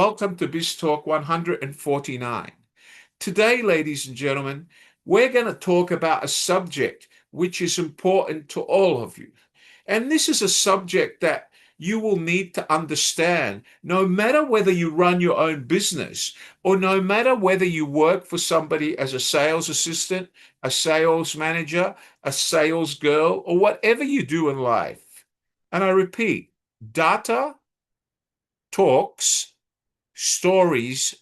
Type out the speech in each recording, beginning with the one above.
welcome to Biz Talk 149. Today, ladies and gentlemen, we're going to talk about a subject which is important to all of you. And this is a subject that you will need to understand no matter whether you run your own business or no matter whether you work for somebody as a sales assistant, a sales manager, a sales girl, or whatever you do in life. And I repeat, data talks, stories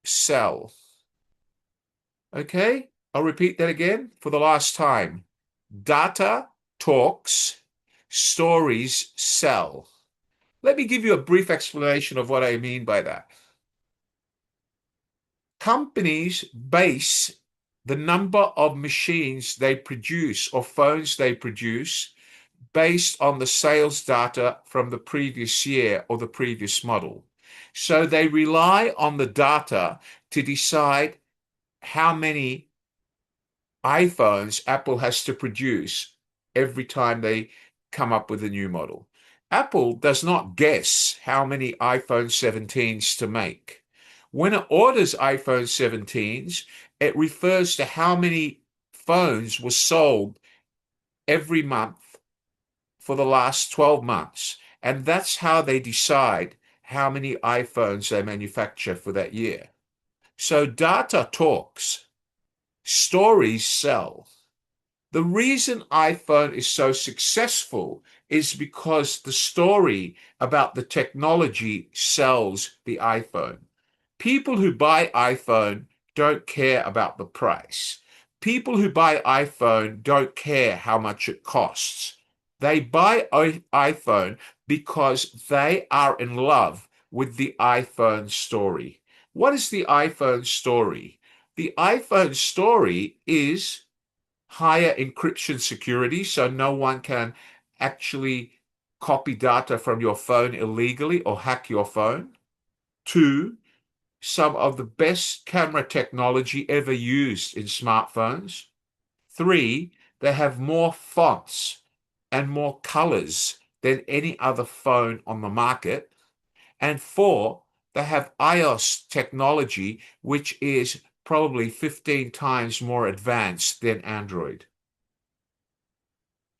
sell. Okay? I'll repeat that again for the last time. Data talks, stories sell. Let me give you a brief explanation of what I mean by that. Companies base the number of machines they produce or phones they produce based on the sales data from the previous year or the previous model. So they rely on the data to decide how many iPhones Apple has to produce every time they come up with a new model. Apple does not guess how many iPhone 17s to make. When it orders iPhone 17s, it refers to how many phones were sold every month for the last 12 months. And that's how they decide how many iPhones they manufacture for that year. So data talks, stories sell. The reason iPhone is so successful is because the story about the technology sells the iPhone. People who buy iPhone don't care about the price. People who buy iPhone don't care how much it costs. They buy iPhone because they are in love with the iPhone story. What is the iPhone story? The iPhone story is higher encryption security, so no one can actually copy data from your phone illegally or hack your phone. 2, some of the best camera technology ever used in smartphones. 3, they have more fonts and more colors than any other phone on the market. And 4, they have iOS technology, which is probably 15 times more advanced than Android.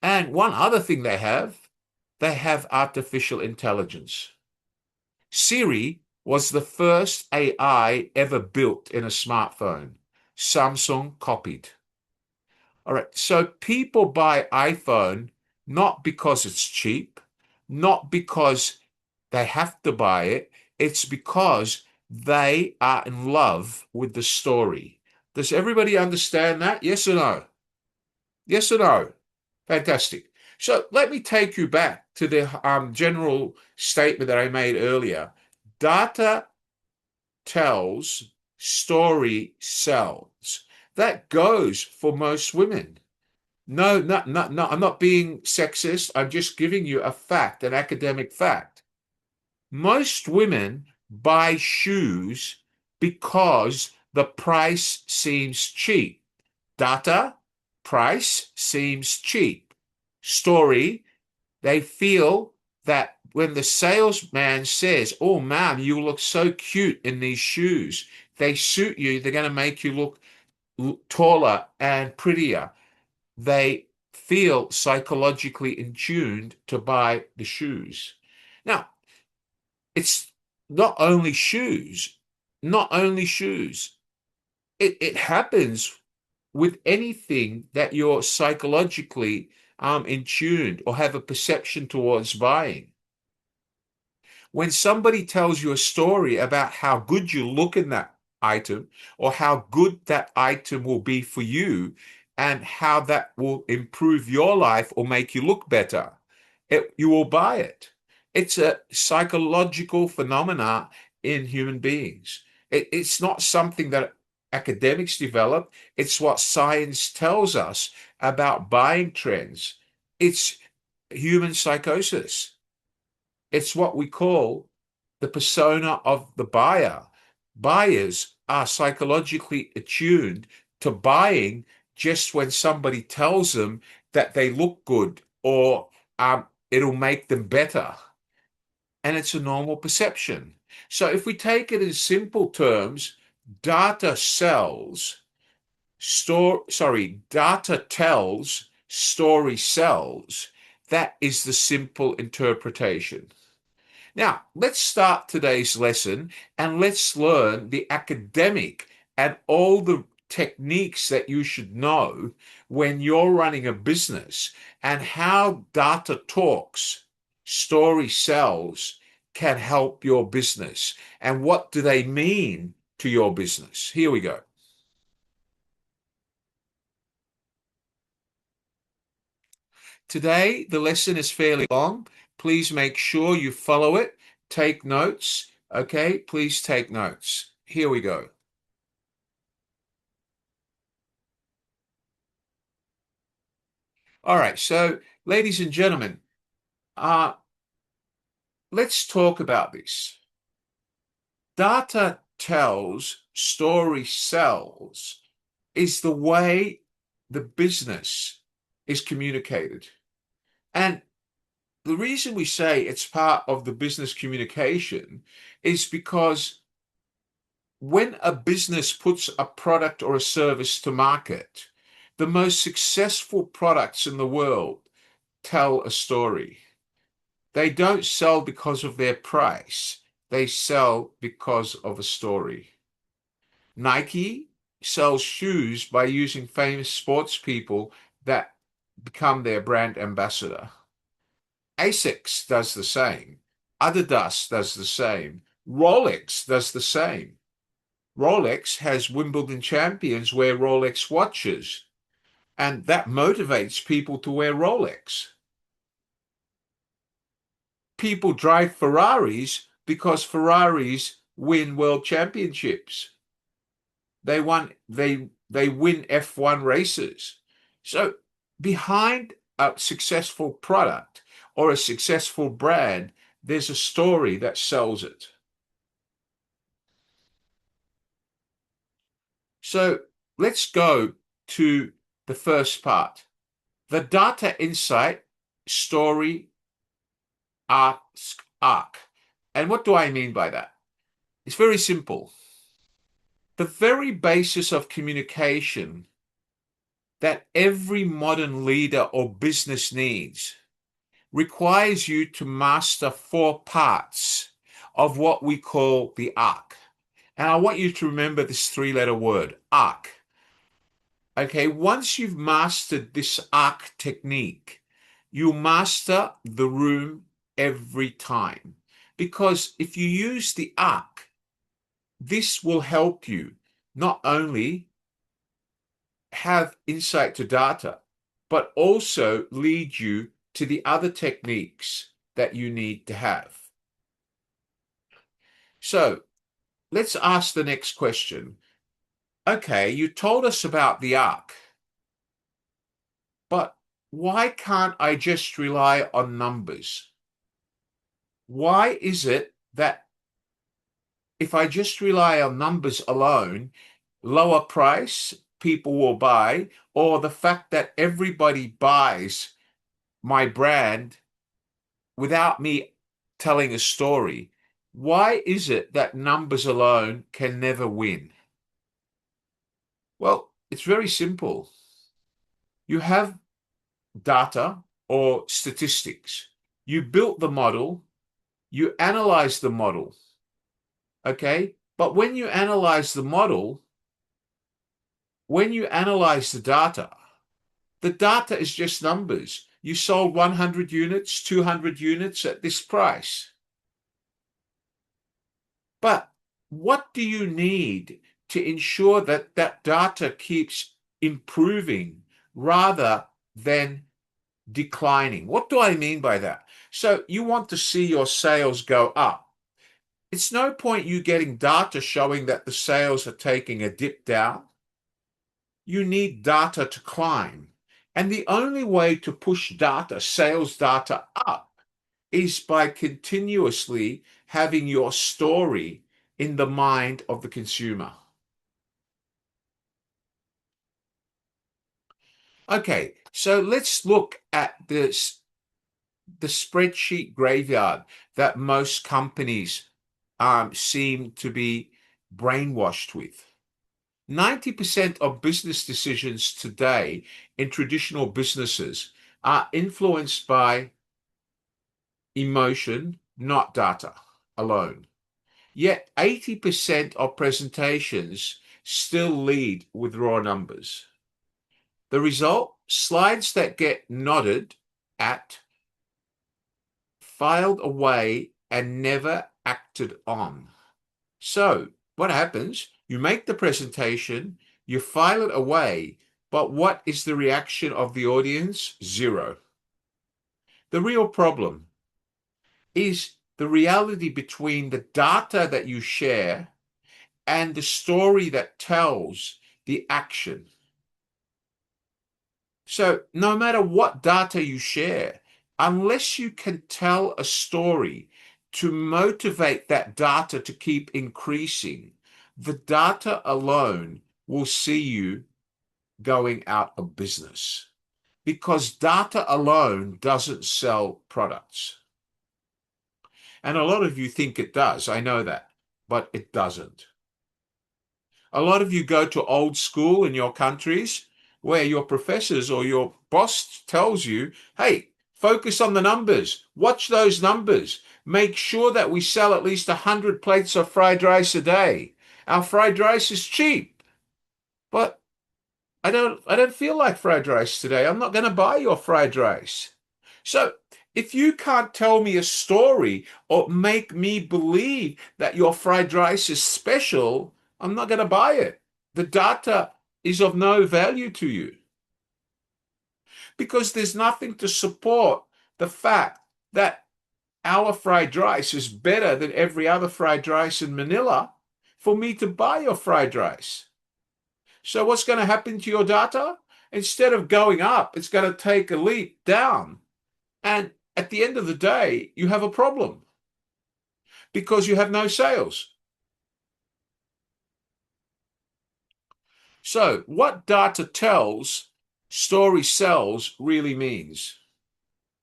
And one other thing they have artificial intelligence. Siri was the first AI ever built in a smartphone. Samsung copied. All right, so people buy iPhone not because it's cheap, not because they have to buy it. It's because they are in love with the story. Does everybody understand that? Yes or no? Yes or no? Fantastic. So let me take you back to the general statement that I made earlier. Data tells, story sells. That goes for most women. No, I'm not being sexist. I'm just giving you a fact, an academic fact. Most women buy shoes because the price seems cheap. Data, price seems cheap. Story, they feel that when the salesman says, "Oh, ma'am, you look so cute in these shoes. They suit you. They're going to make you look taller and prettier." They feel psychologically in tuned to buy the shoes. Now, it's not only shoes, not only shoes. It happens with anything that you're psychologically in tuned or have a perception towards buying. When somebody tells you a story about how good you look in that item or how good that item will be for you and how that will improve your life or make you look better, you will buy it. It's a psychological phenomena in human beings. It's not something that academics develop. It's what science tells us about buying trends. It's human psychosis. It's what we call the persona of the buyer. Buyers are psychologically attuned to buying just when somebody tells them that they look good or it'll make them better. And it's a normal perception. So if we take it in simple terms, data sells, data tells, story sells. That is the simple interpretation. Now, let's start today's lesson and let's learn the academic and all the techniques that you should know when you're running a business and how data talks, story sells can help your business and what do they mean to your business. Here we go. Today, the lesson is fairly long. Please make sure you follow it. Take notes. Okay, please take notes. Here we go. All right, so ladies and gentlemen, uh, let's talk about this. Data tells, story sells is the way the business is communicated. And the reason we say it's part of the business communication is because when a business puts a product or a service to market, the most successful products in the world tell a story. They don't sell because of their price. They sell because of a story. Nike sells shoes by using famous sports people that become their brand ambassador. Asics does the same. Adidas does the same. Rolex does the same. Rolex has Wimbledon champions wear Rolex watches, and that motivates people to wear Rolex. People drive Ferraris because Ferraris win world championships. They win F1 races. So behind a successful product or a successful brand, there's a story that sells it. So let's go to the first part. The data insight story arc. And what do I mean by that? It's very simple. The very basis of communication that every modern leader or business needs requires you to master four parts of what we call the arc. And I want you to remember this three-letter word, arc. Okay, once you've mastered this arc technique, you master the room every time. Because if you use the arc, this will help you not only have insight to data, but also lead you to the other techniques that you need to have. So let's ask the next question. Okay, you told us about the arc, but why can't I just rely on numbers? Why is it that if I just rely on numbers alone, lower price, people will buy, or the fact that everybody buys my brand without me telling a story, why is it that numbers alone can never win? Well, it's very simple. You have data or statistics. You built the model, you analyze the model, okay? But when you analyze the model, when you analyze the data is just numbers. You sold 100 units, 200 units at this price. But what do you need to ensure that that data keeps improving rather than declining? What do I mean by that? So you want to see your sales go up. It's no point you getting data showing that the sales are taking a dip down. You need data to climb. And the only way to push data, sales data up, is by continuously having your story in the mind of the consumer. Okay, so let's look at this, the spreadsheet graveyard that most companies seem to be brainwashed with. 90% of business decisions today in traditional businesses are influenced by emotion, not data alone. Yet 80% of presentations still lead with raw numbers. The result? Slides that get nodded at, filed away, and never acted on. So what happens? You make the presentation, you file it away, but what is the reaction of the audience? Zero. The real problem is the reality between the data that you share and the story that tells the action. So no matter what data you share, unless you can tell a story to motivate that data to keep increasing, the data alone will see you going out of business, because data alone doesn't sell products. And a lot of you think it does. I know that, but it doesn't. A lot of you go to old school in your countries where your professors or your boss tells you, hey, focus on the numbers. Watch those numbers. Make sure that we sell at least 100 plates of fried rice a day. Our fried rice is cheap. But I don't feel like fried rice today. I'm not going to buy your fried rice. So if you can't tell me a story or make me believe that your fried rice is special, I'm not going to buy it. The data is of no value to you, because there's nothing to support the fact that our fried rice is better than every other fried rice in Manila for me to buy your fried rice. So what's going to happen to your data? Instead of going up, it's going to take a leap down. And at the end of the day, you have a problem because you have no sales. So what data tells, story sells really means.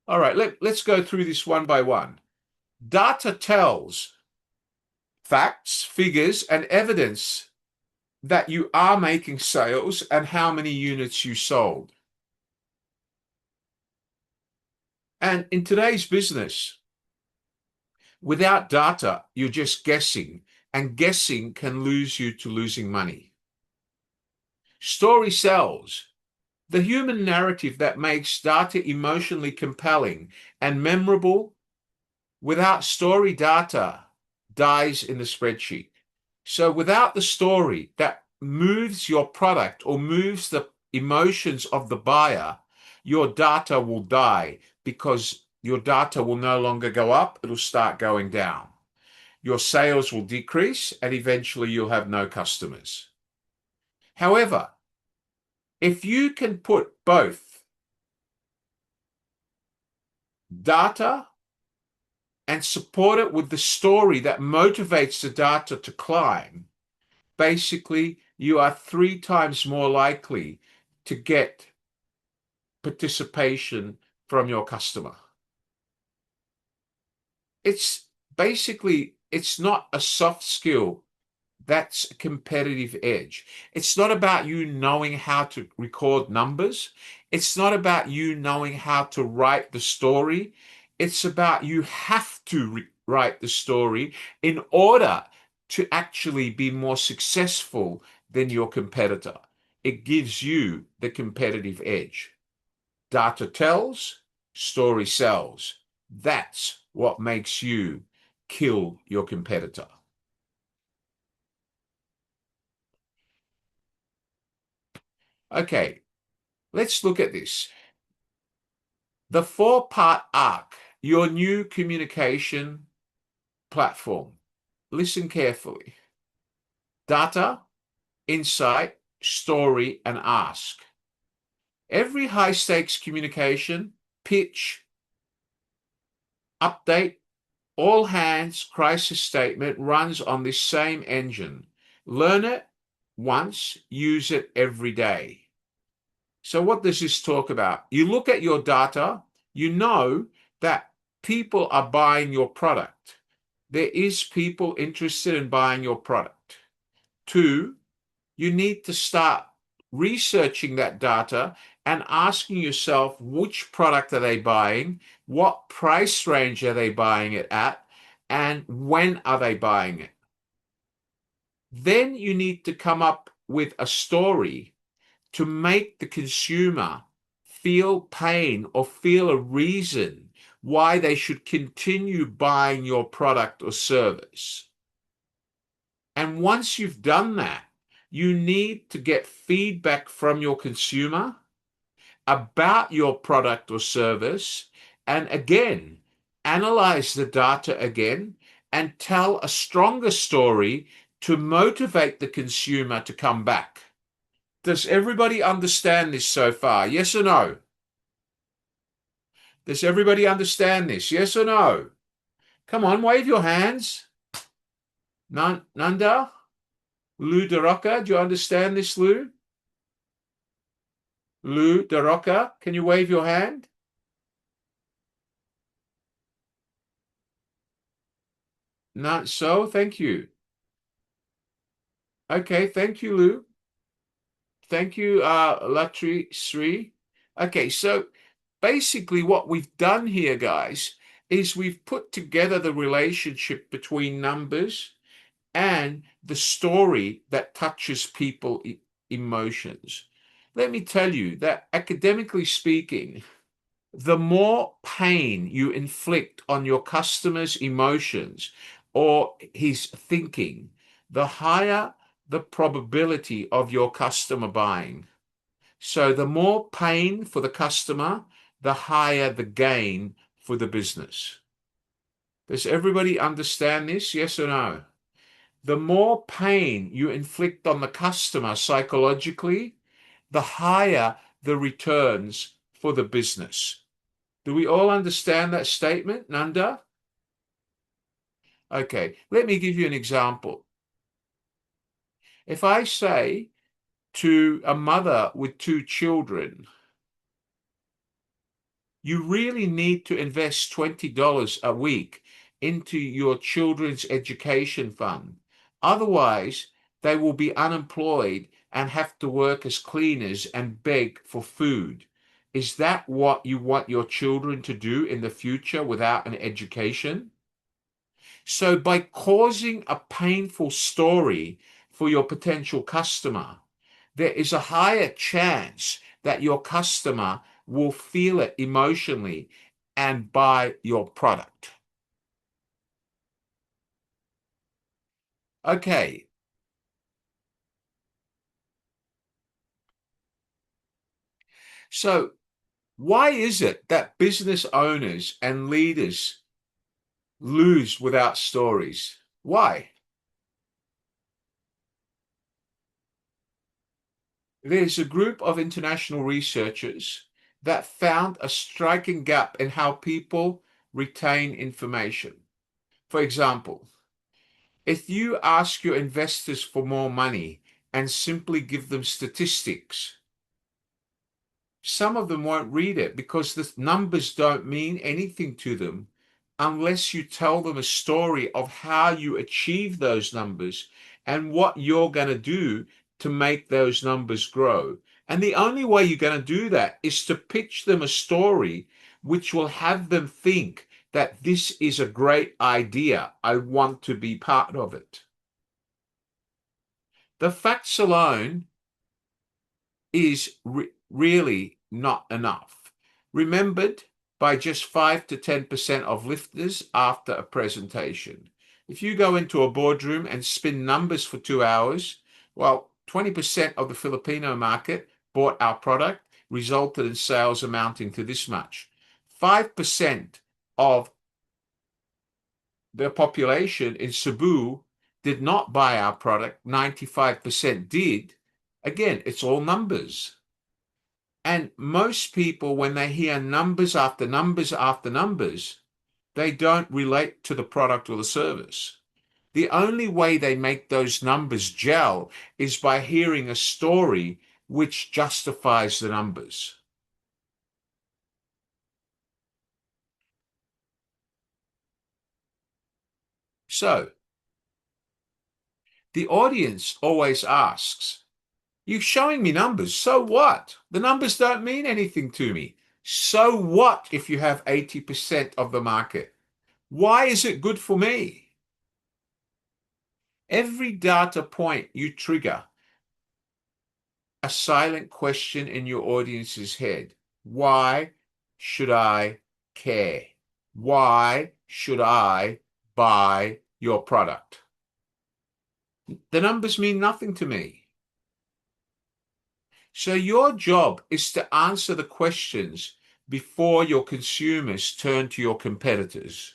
All right, let's go through this one by one. Data tells facts, figures, and evidence that you are making sales and how many units you sold. And in today's business, without data, you're just guessing, and guessing can lose you to losing money. Story sells. The human narrative that makes data emotionally compelling and memorable without story data dies in the spreadsheet. So without the story that moves your product or moves the emotions of the buyer, your data will die, because your data will no longer go up, it'll start going down. Your sales will decrease and eventually you'll have no customers. However, if you can put both data and support it with the story that motivates the data to climb, basically you are 3 times more likely to get participation from your customer. It's basically, it's not a soft skill. That's a competitive edge. It's not about you knowing how to record numbers. It's not about you knowing how to write the story. It's about you have to write the story in order to actually be more successful than your competitor. It gives you the competitive edge. Data tells, story sells. That's what makes you kill your competitor. Okay, let's look at this. The 4-part arc, your new communication platform. Listen carefully. Data, insight, story, and ask. Every high-stakes communication, pitch, update, all hands crisis statement runs on this same engine. Learn it once, use it every day. So what does this talk about? You look at your data, you know that people are buying your product. there is people interested in buying your product. Two, you need to start researching that data and asking yourself which product are they buying, what price range are they buying it at, and when are they buying it. Then you need to come up with a story to make the consumer feel pain or feel a reason why they should continue buying your product or service. And once you've done that, you need to get feedback from your consumer about your product or service, and again, analyze the data again and tell a stronger story to motivate the consumer to come back. Does everybody understand this so far? Yes or no? Does everybody understand this? Yes or no? Come on, wave your hands. Nanda? Lou DeRocca, do you understand this, Lou? Lou DeRocca, can you wave your hand? Not so, thank you. Okay, thank you, Lou. Thank you, Latri Sri. Okay, so basically what we've done here, guys, is we've put together the relationship between numbers and the story that touches people emotions. Let me tell you that academically speaking, the more pain you inflict on your customer's emotions or his thinking, the higher the probability of your customer buying. So the more pain for the customer, the higher the gain for the business. Does everybody understand this? Yes or no? The more pain you inflict on the customer psychologically, the higher the returns for the business. Do we all understand that statement, Nanda? Okay, let me give you an example. If I say to a mother with two children, you really need to invest $20 a week into your children's education fund. Otherwise, they will be unemployed and have to work as cleaners and beg for food. Is that what you want your children to do in the future without an education? So by causing a painful story for your potential customer, there is a higher chance that your customer will feel it emotionally and buy your product. Okay. So why is it that business owners and leaders lose without stories? Why? There's a group of international researchers that found a striking gap in how people retain information. For example, if you ask your investors for more money and simply give them statistics, some of them won't read it because the numbers don't mean anything to them unless you tell them a story of how you achieve those numbers and what you're going to do to make those numbers grow. And the only way you're going to do that is to pitch them a story which will have them think that this is a great idea. I want to be part of it. The facts alone is really not enough. Remembered by just 5 to 10% of listeners after a presentation. If you go into a boardroom and spin numbers for 2 hours, well, 20% of the Filipino market bought our product, resulted in sales amounting to this much. 5% of the population in Cebu did not buy our product, 95% did. Again, it's all numbers. And most people, when they hear numbers after numbers after numbers, they don't relate to the product or the service. The only way they make those numbers gel is by hearing a story which justifies the numbers. So the audience always asks, you're showing me numbers, so what? The numbers don't mean anything to me. So what if you have 80% of the market? Why is it good for me? Every data point you trigger a silent question in your audience's head. Why should I care? Why should I buy your product? The numbers mean nothing to me. So your job is to answer the questions before your consumers turn to your competitors.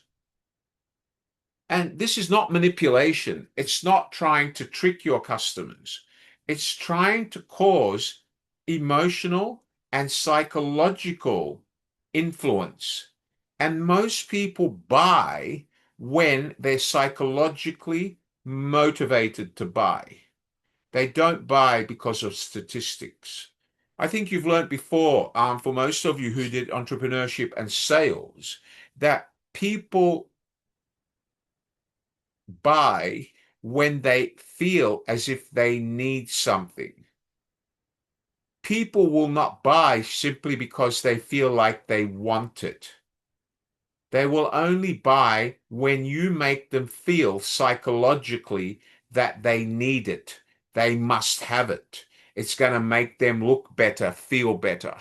And this is not manipulation. It's not trying to trick your customers. It's trying to cause emotional and psychological influence. And most people buy when they're psychologically motivated to buy. They don't buy because of statistics. I think you've learned before, for most of you who did entrepreneurship and sales, that people buy when they feel as if they need something. People will not buy simply because they feel like they want it. They will only buy when you make them feel psychologically that they need it. They must have it. It's going to make them look better, feel better.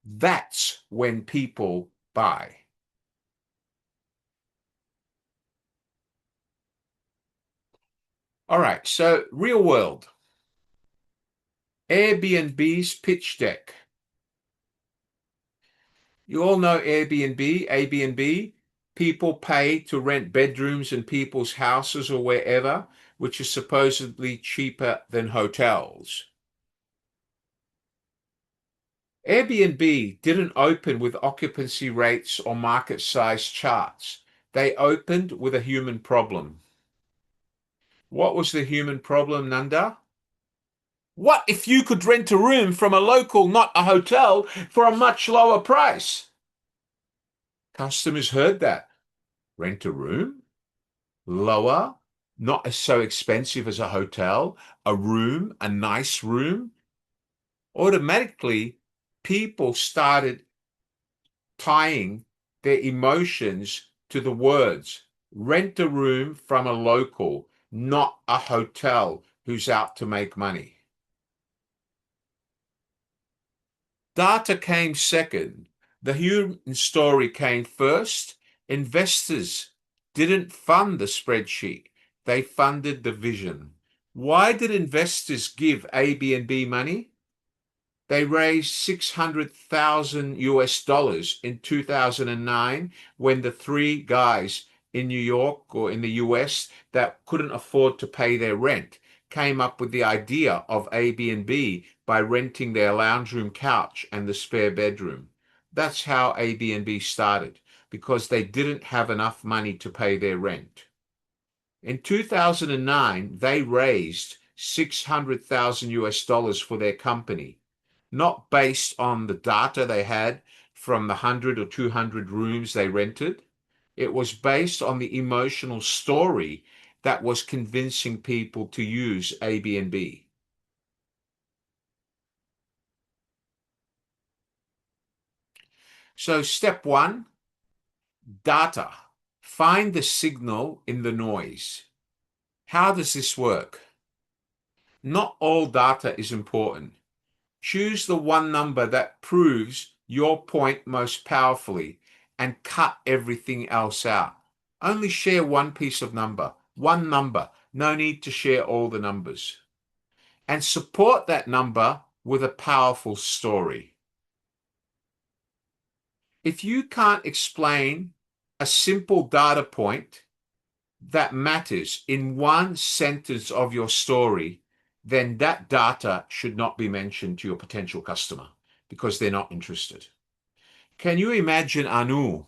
That's when people buy. All right, so real world. Airbnb's pitch deck. You all know Airbnb. People pay to rent bedrooms in people's houses or wherever, which is supposedly cheaper than hotels. Airbnb didn't open with occupancy rates or market size charts. They opened with a human problem. What was the human problem, Nanda? What if you could rent a room from a local, not a hotel, for a much lower price? Customers heard that. Rent a room? Lower? Not as so expensive as a hotel? A room? A nice room? Automatically, people started tying their emotions to the words. Rent a room from a local, not a hotel who's out to make money. Data came second. The human story came first. Investors didn't fund the spreadsheet. They funded the vision. Why did investors give Airbnb money? They raised 600,000 US dollars in 2009 when the three guys in New York or in the US that couldn't afford to pay their rent came up with the idea of Airbnb by renting their lounge room couch and the spare bedroom. That's how Airbnb started, because they didn't have enough money to pay their rent. In 2009, they raised 600,000 US dollars for their company, not based on the data they had from the 100 or 200 rooms they rented. It was based on the emotional story that was convincing people to use Airbnb. So step one, data. Find the signal in the noise. How does this work? Not all data is important. Choose the one number that proves your point most powerfully and cut everything else out. Only share one piece of number, one number. No need to share all the numbers. And support that number with a powerful story. If you can't explain a simple data point that matters in one sentence of your story, then that data should not be mentioned to your potential customer because they're not interested. Can you imagine Anu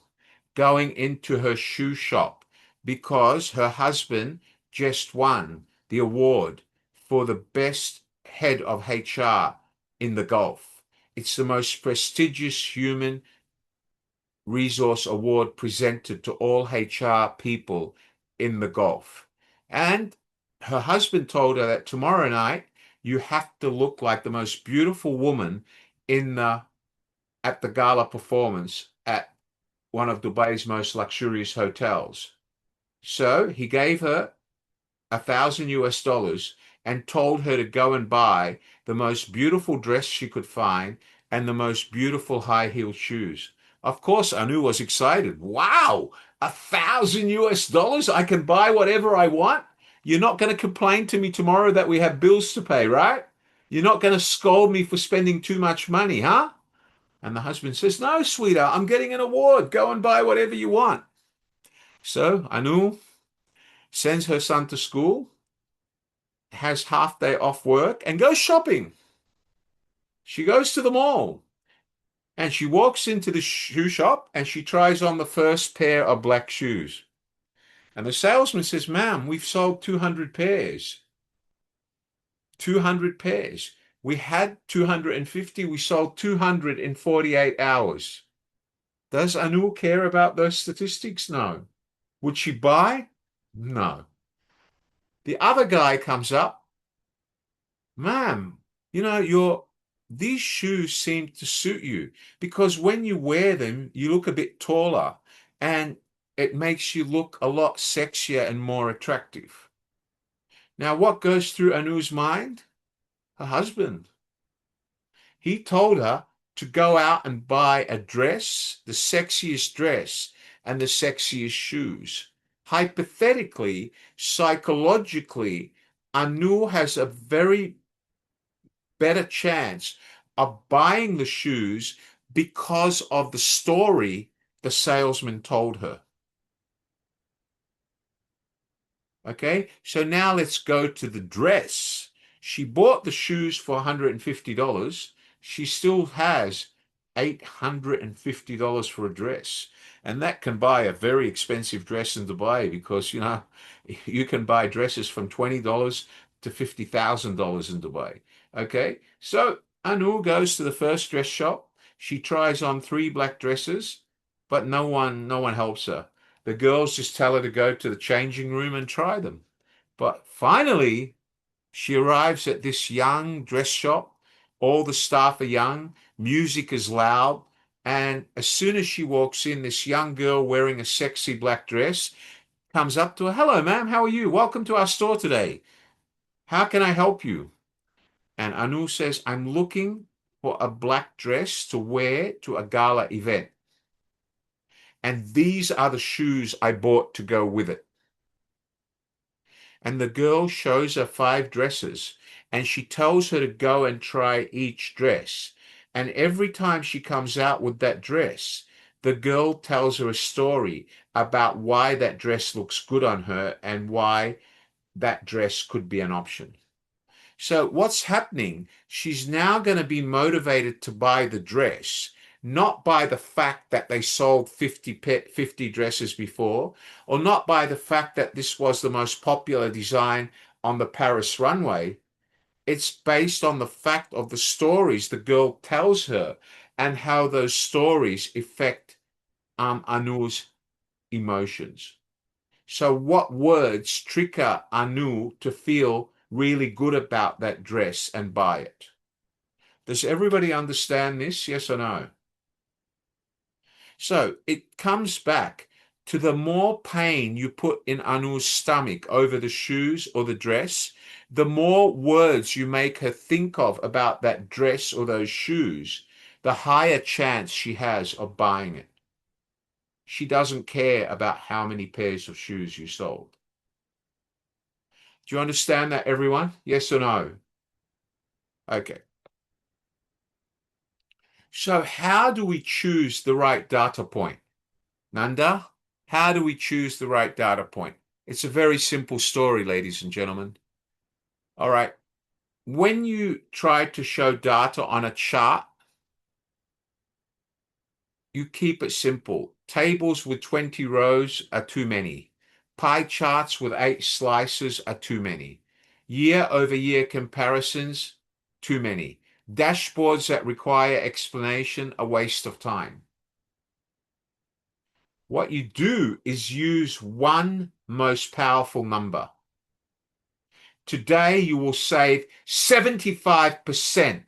going into her shoe shop because her husband just won the award for the best head of HR in the Gulf? It's the most prestigious human resource award presented to all HR people in the golf. And her husband told her that tomorrow night you have to look like the most beautiful woman in the at the gala performance at one of Dubai's most luxurious hotels. So he gave her $1,000 and told her to go and buy the most beautiful dress she could find and the most beautiful high heeled shoes. Of course, Anu was excited. Wow, $1,000? I can buy whatever I want. You're not going to complain to me tomorrow that we have bills to pay, right? You're not going to scold me for spending too much money, huh? And the husband says, no, sweetheart, I'm getting an award. Go and buy whatever you want. So Anu sends her son to school, has half day off work, and goes shopping. She goes to the mall and she walks into the shoe shop and she tries on the first pair of black shoes. And the salesman says, ma'am, we've sold 200 pairs. 200 pairs. We had 250, we sold 200 in 48 hours. Does Anu care about those statistics? No. Would she buy? No. The other guy comes up, ma'am, these shoes seem to suit you because when you wear them, you look a bit taller and it makes you look a lot sexier and more attractive. Now, what goes through Anu's mind? Her husband. He told her to go out and buy a dress, the sexiest dress, and the sexiest shoes. Hypothetically, psychologically, Anu has a very better chance of buying the shoes because of the story the salesman told her. Okay, so now let's go to the dress. She bought the shoes for $150. She still has $850 for a dress. And that can buy a very expensive dress in Dubai because, you can buy dresses from $20 to $50,000 in Dubai. Okay, so Anu goes to the first dress shop. She tries on 3 black dresses, but no one helps her. The girls just tell her to go to the changing room and try them. But finally, she arrives at this young dress shop. All the staff are young, music is loud, and as soon as she walks in, this young girl wearing a sexy black dress comes up to her. Hello, ma'am, how are you? Welcome to our store today. How can I help you? And Anu says, I'm looking for a black dress to wear to a gala event. And these are the shoes I bought to go with it. And the girl shows her 5 dresses and she tells her to go and try each dress. And every time she comes out with that dress, the girl tells her a story about why that dress looks good on her and why that dress could be an option. So what's happening? She's now going to be motivated to buy the dress, not by the fact that they sold 50 dresses before, or not by the fact that this was the most popular design on the Paris runway. It's based on the fact of the stories the girl tells her and how those stories affect Anu's emotions. So what words trigger Anu to feel really good about that dress and buy it? Does everybody understand this? Yes or no? So it comes back to the more pain you put in Anu's stomach over the shoes or the dress, the more words you make her think of about that dress or those shoes, the higher chance she has of buying it. She doesn't care about how many pairs of shoes you sold. Do you understand that, everyone? Yes or no? Okay. So how do we choose the right data point? Nanda, how do we choose the right data point? It's a very simple story, ladies and gentlemen. All right. When you try to show data on a chart, you keep it simple. Tables with 20 rows are too many. Pie charts with 8 slices are too many. Year-over-year comparisons, too many. Dashboards that require explanation, a waste of time. What you do is use one most powerful number. Today, you will save 75%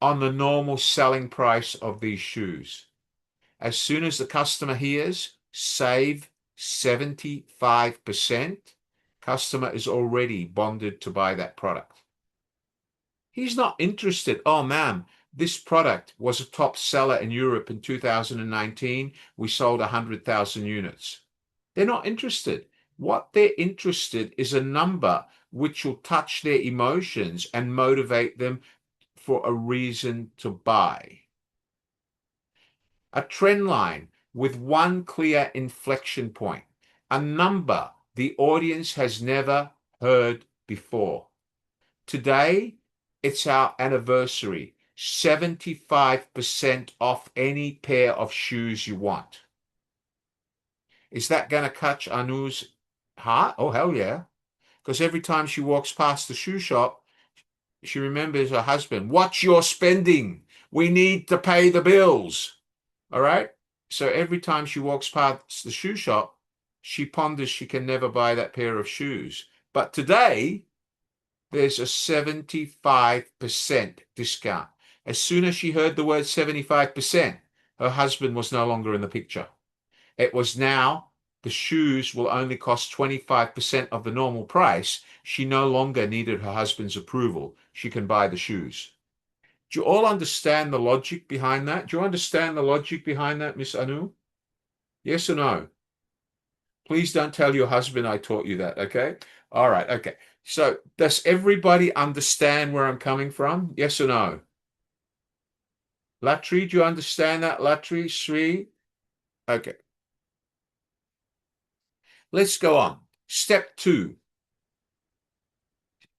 on the normal selling price of these shoes. As soon as the customer hears save 75%, customer is already bonded to buy that product. He's not interested. Oh, ma'am, this product was a top seller in Europe in 2019. We sold 100,000 units. They're not interested. What they're interested is a number which will touch their emotions and motivate them for a reason to buy. A trend line with one clear inflection point, a number the audience has never heard before. Today, it's our anniversary. 75% off any pair of shoes you want. Is that going to catch Anu's heart? Oh, hell yeah. Because every time she walks past the shoe shop, she remembers her husband. Watch your spending. We need to pay the bills. All right? So every time she walks past the shoe shop, she ponders she can never buy that pair of shoes. But today, there's a 75% discount. As soon as she heard the word 75%, her husband was no longer in the picture. It was now the shoes will only cost 25% of the normal price. She no longer needed her husband's approval. She can buy the shoes. Do you all understand the logic behind that? Do you understand the logic behind that, Miss Anu? Yes or no? Please don't tell your husband I taught you that, okay? All right, okay. So does everybody understand where I'm coming from? Yes or no? Latri, do you understand that? Latri, Sri? Okay. Let's go on. Step 2.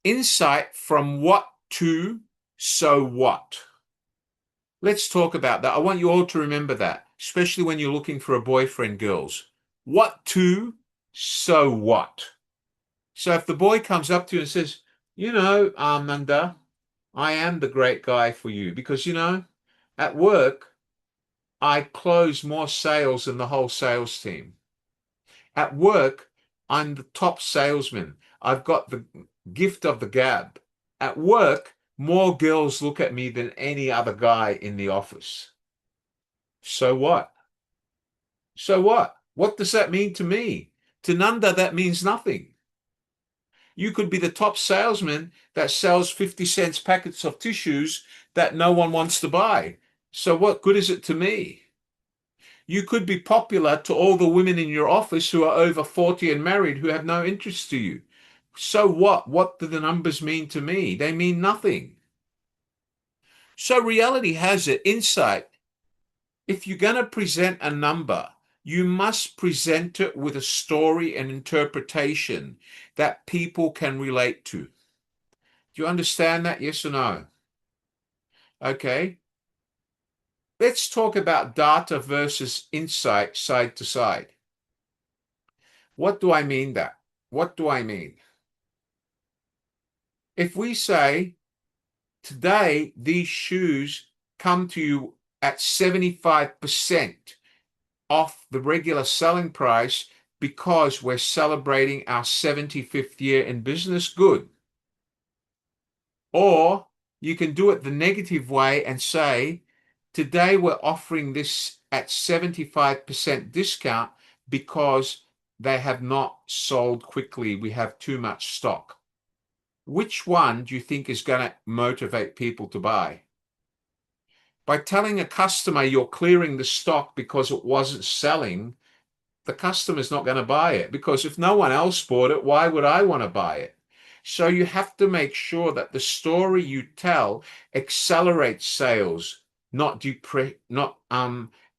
Insight from what to so what. Let's talk about that. I want you all to remember that, especially when you're looking for a boyfriend, girls. What to so what. So if the boy comes up to you and says, you know, Armanda, I am the great guy for you because, you know, at work, I close more sales than the whole sales team. At work, I'm the top salesman. I've got the gift of the gab. At work, more girls look at me than any other guy in the office. So what? So what? What does that mean to me? To Nanda, that means nothing. You could be the top salesman that sells 50 cents packets of tissues that no one wants to buy. So what good is it to me? You could be popular to all the women in your office who are over 40 and married who have no interest to you. So what? What do the numbers mean to me? They mean nothing. So reality has it, insight. If you're going to present a number, you must present it with a story and interpretation that people can relate to. Do you understand that? Yes or no? Okay. Let's talk about data versus insight side to side. What do I mean that? What do I mean? If we say today these shoes come to you at 75% off the regular selling price because we're celebrating our 75th year in business, good. Or you can do it the negative way and say, today we're offering this at 75% discount because they have not sold quickly. We have too much stock. Which one do you think is going to motivate people to buy? By telling a customer you're clearing the stock because it wasn't selling, the customer's not going to buy it, because if no one else bought it, why would I want to buy it? So you have to make sure that the story you tell accelerates sales, not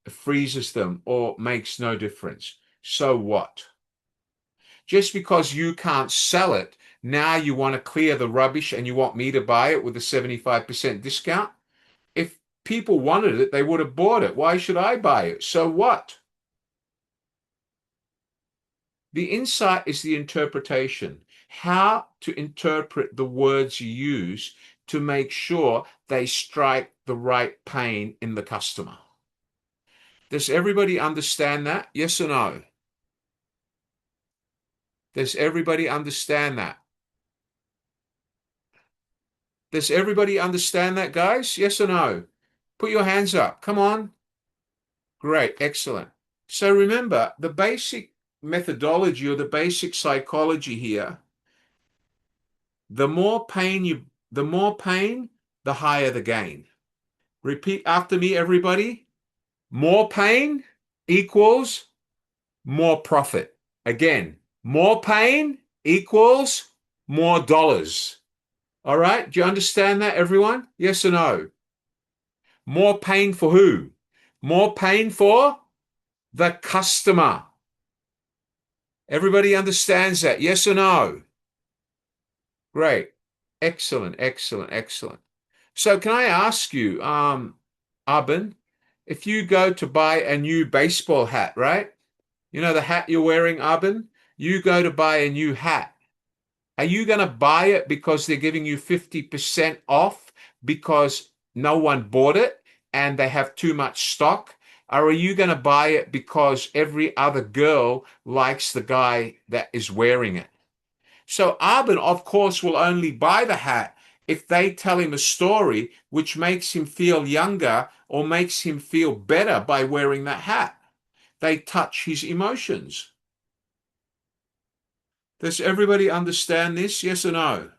freezes them or makes no difference. So what? Just because you can't sell it, now you want to clear the rubbish and you want me to buy it with a 75% discount? If people wanted it, they would have bought it. Why should I buy it? So what? The insight is the interpretation, how to interpret the words you use to make sure they strike the right pain in the customer. Does everybody understand that? Yes or no? Does everybody understand that? Does everybody understand that, guys? Yes or no? Put your hands up. Come on. Great. Excellent. So remember, the basic methodology or the basic psychology here, the more pain, the higher the gain. Repeat after me, everybody. More pain equals more profit. Again, more pain equals more dollars. All right? Do you understand that, everyone? Yes or no? More pain for who? More pain for the customer. Everybody understands that? Yes or no? Great. Excellent, excellent, excellent. So can I ask you, Arben, if you go to buy a new baseball hat, right? You know the hat you're wearing, Arben? You go to buy a new hat. Are you going to buy it because they're giving you 50% off because no one bought it and they have too much stock? Or are you going to buy it because every other girl likes the guy that is wearing it? So Arben, of course, will only buy the hat if they tell him a story which makes him feel younger or makes him feel better by wearing that hat. They touch his emotions. Does everybody understand this? Yes or no?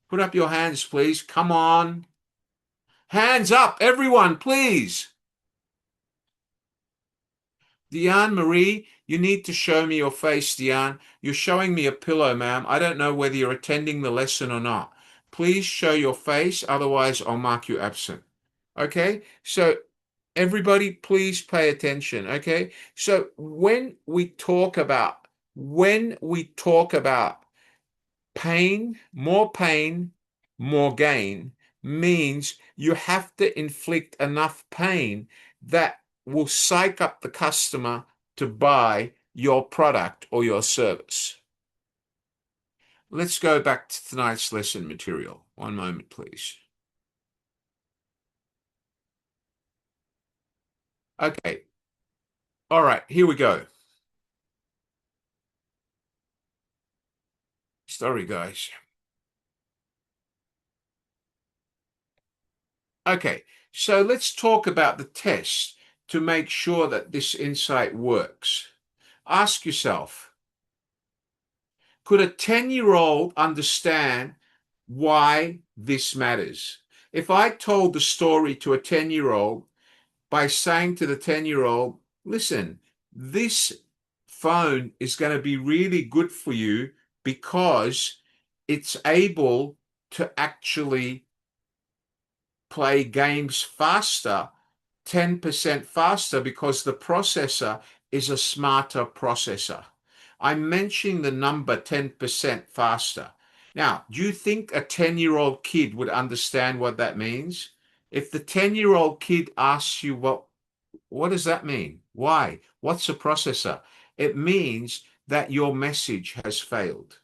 Put up your hands, please. Come on. Hands up, everyone, please. Diane Marie, you need to show me your face, Diane. You're showing me a pillow, ma'am. I don't know whether you're attending the lesson or not. Please show your face, otherwise I'll mark you absent. Okay? So everybody, please pay attention. Okay? So when we talk about pain, more gain means you have to inflict enough pain that will psych up the customer to buy your product or your service. Let's go back to tonight's lesson material. One moment, please. Okay. All right, here we go. Sorry, guys. Okay, so let's talk about the test to make sure that this insight works. Ask yourself, could a 10-year-old understand why this matters? If I told the story to a 10-year-old by saying to the 10-year-old, listen, this phone is going to be really good for you because it's able to actually play games faster, 10% faster, because the processor is a smarter processor. I'm mentioning the number 10% faster. Now, do you think a 10-year-old kid would understand what that means? If the 10-year-old kid asks you, well, what does that mean? Why? What's a processor? It means that your message has failed.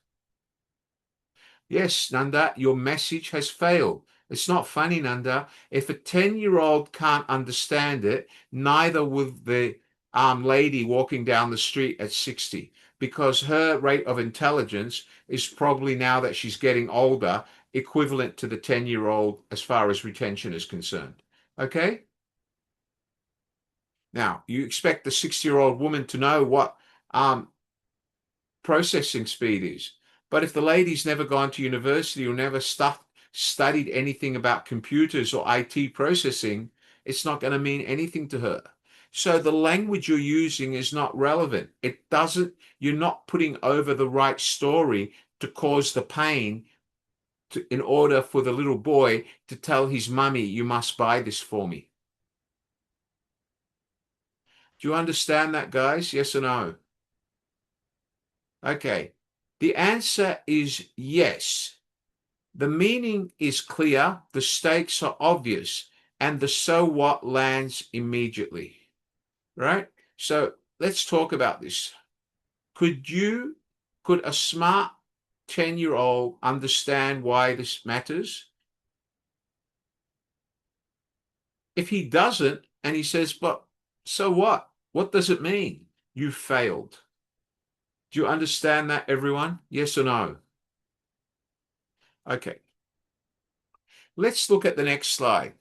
Yes, Nanda, your message has failed. It's not funny, Nanda. If a 10-year-old can't understand it, neither will the lady walking down the street at 60, because her rate of intelligence is probably, now that she's getting older, equivalent to the 10-year-old as far as retention is concerned. Okay? Now, you expect the 60-year-old woman to know what processing speed is. But if the lady's never gone to university or never studied anything about computers or IT processing, it's not going to mean anything to her. So the language you're using is not relevant. It doesn't, you're not putting over the right story to cause the pain in order for the little boy to tell his mummy, you must buy this for me. Do you understand that, guys? Yes or no? Okay. The answer is yes. The meaning is clear, the stakes are obvious, and the so what lands immediately. Right? So let's talk about this. Could a smart 10-year-old understand why this matters? If he doesn't, and he says, but so what? What does it mean? You failed. Do you understand that, everyone? Yes or no? Okay. Let's look at the next slide.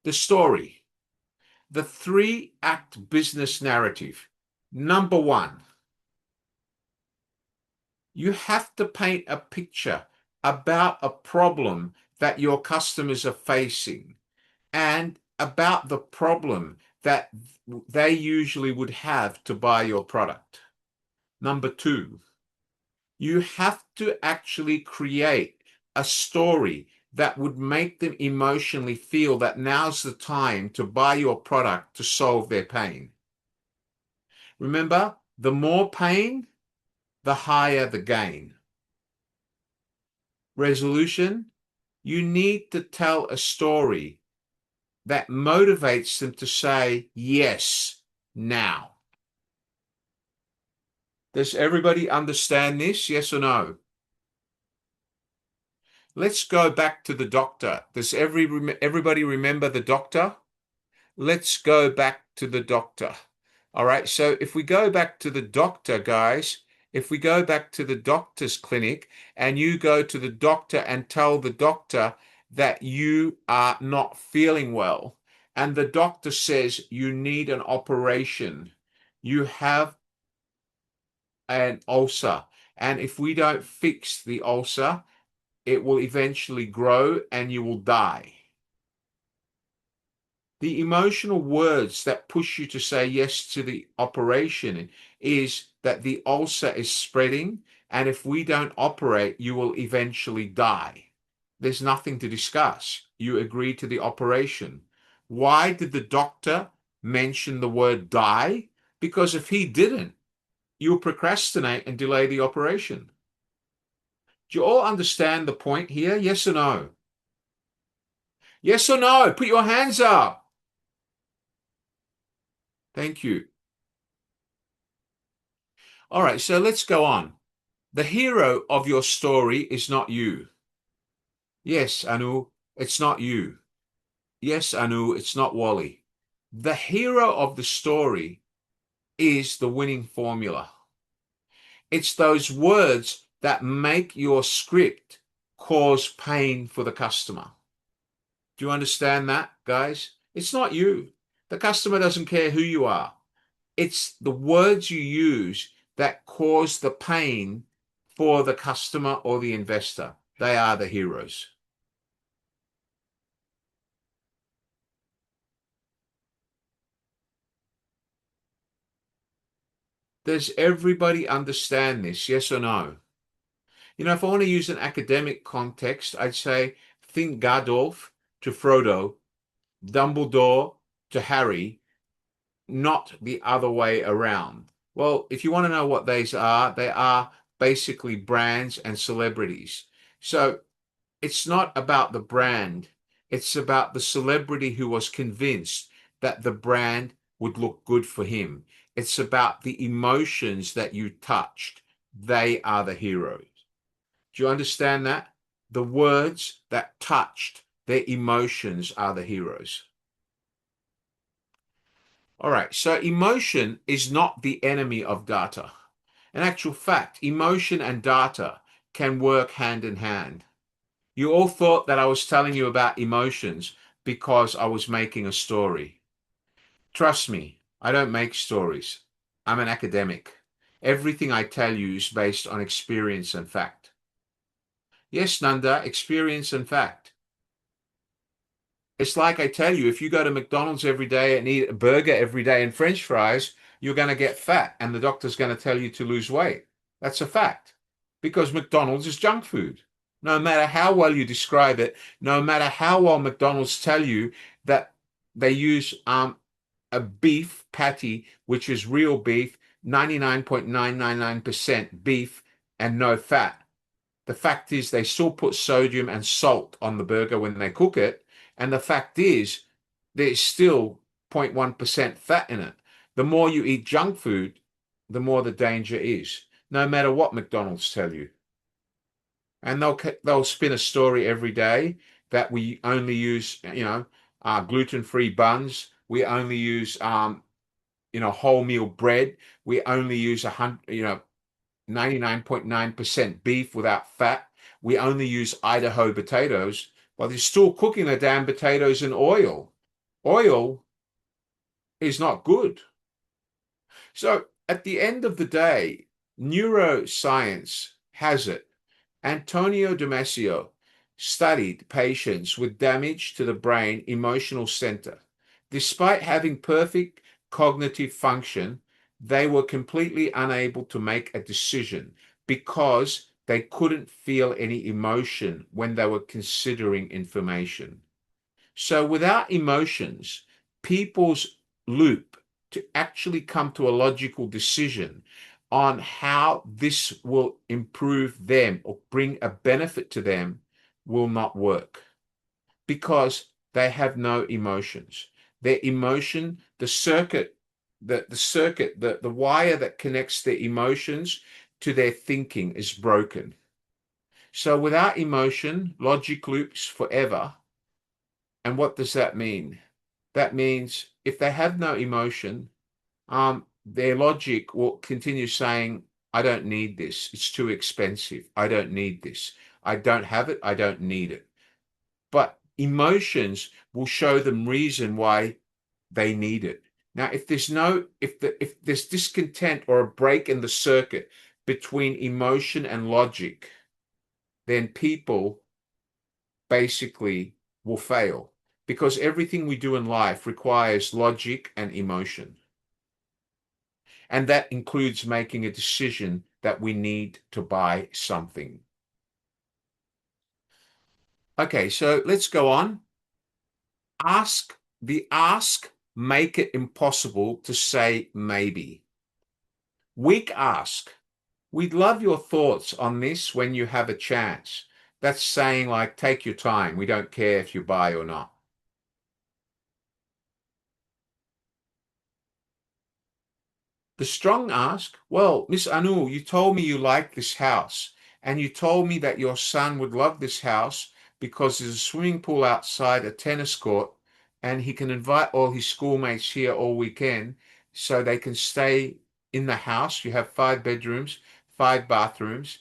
The story. The three-act business narrative. Number one, you have to paint a picture about a problem that your customers are facing and about the problem that they usually would have to buy your product. Number two, you have to actually create a story that would make them emotionally feel that now's the time to buy your product to solve their pain. Remember, the more pain, the higher the gain. Resolution, you need to tell a story that motivates them to say yes now. Does everybody understand this? Yes or no? Let's go back to the doctor. Does everybody remember the doctor? Let's go back to the doctor. All right. So if we go back to the doctor, guys, if we go back to the doctor's clinic and you go to the doctor and tell the doctor that you are not feeling well, and the doctor says you need an operation, you have an ulcer, and if we don't fix the ulcer, it will eventually grow and you will die. The emotional words that push you to say yes to the operation is that the ulcer is spreading, and if we don't operate, you will eventually die. There's nothing to discuss. You agree to the operation. Why did the doctor mention the word die? Because if he didn't, you'll procrastinate and delay the operation. Do you all understand the point here? Yes or no? Yes or no? Put your hands up. Thank you. All right, so let's go on. The hero of your story is not you. Yes, Anu, it's not you. Yes, Anu, it's not Wally. The hero of the story is the winning formula. It's those words that make your script cause pain for the customer. Do you understand that, guys? It's not you. The customer doesn't care who you are. It's the words you use that cause the pain for the customer or the investor. They are the heroes. Does everybody understand this? Yes or no? You know, if I want to use an academic context, I'd say think Gandalf to Frodo, Dumbledore to Harry, not the other way around. Well, if you want to know what these are, they are basically brands and celebrities. So it's not about the brand. It's about the celebrity who was convinced that the brand would look good for him. It's about the emotions that you touched. They are the heroes. Do you understand that? The words that touched their emotions are the heroes. All right, so emotion is not the enemy of data. In actual fact, emotion and data can work hand in hand. You all thought that I was telling you about emotions because I was making a story. Trust me, I don't make stories. I'm an academic. Everything I tell you is based on experience and fact. Yes, Nanda, experience and fact. It's like I tell you, if you go to McDonald's every day and eat a burger every day and French fries, you're going to get fat, and the doctor's going to tell you to lose weight. That's a fact. Because McDonald's is junk food. No matter how well you describe it, no matter how well McDonald's tell you that they use a beef patty, which is real beef, 99.999% beef and no fat. The fact is they still put sodium and salt on the burger when they cook it. And the fact is there's still 0.1% fat in it. The more you eat junk food, the more the danger is, no matter what McDonald's tell you. And they'll spin a story every day that we only use, gluten-free buns. We only use wholemeal bread. We only use 99.9% beef without fat. We only use Idaho potatoes, but they're still cooking the damn potatoes in oil. Oil is not good. So at the end of the day, neuroscience has it. Antonio Damasio studied patients with damage to the brain emotional center. Despite having perfect cognitive function, they were completely unable to make a decision because they couldn't feel any emotion when they were considering information. So without emotions, people's loop to actually come to a logical decision on how this will improve them or bring a benefit to them will not work because they have no emotions. Their emotion, the wire that connects their emotions to their thinking is broken. So without emotion, logic loops forever. And what does that mean? That means if they have no emotion, their logic will continue saying, I don't need this. It's too expensive. I don't need this. I don't have it. I don't need it. But emotions will show them reason why they need it. Now, if there's discontent or a break in the circuit between emotion and logic, then people basically will fail because everything we do in life requires logic and emotion. And that includes making a decision that we need to buy something. Okay, so let's go on. Ask make it impossible to say maybe. Weak ask. We'd love your thoughts on this when you have a chance. That's saying like, take your time. We don't care if you buy or not. The strong ask, well, Miss Anu, you told me you like this house, and you told me that your son would love this house because there's a swimming pool outside, a tennis court, and he can invite all his schoolmates here all weekend so they can stay in the house. You have 5 bedrooms, 5 bathrooms,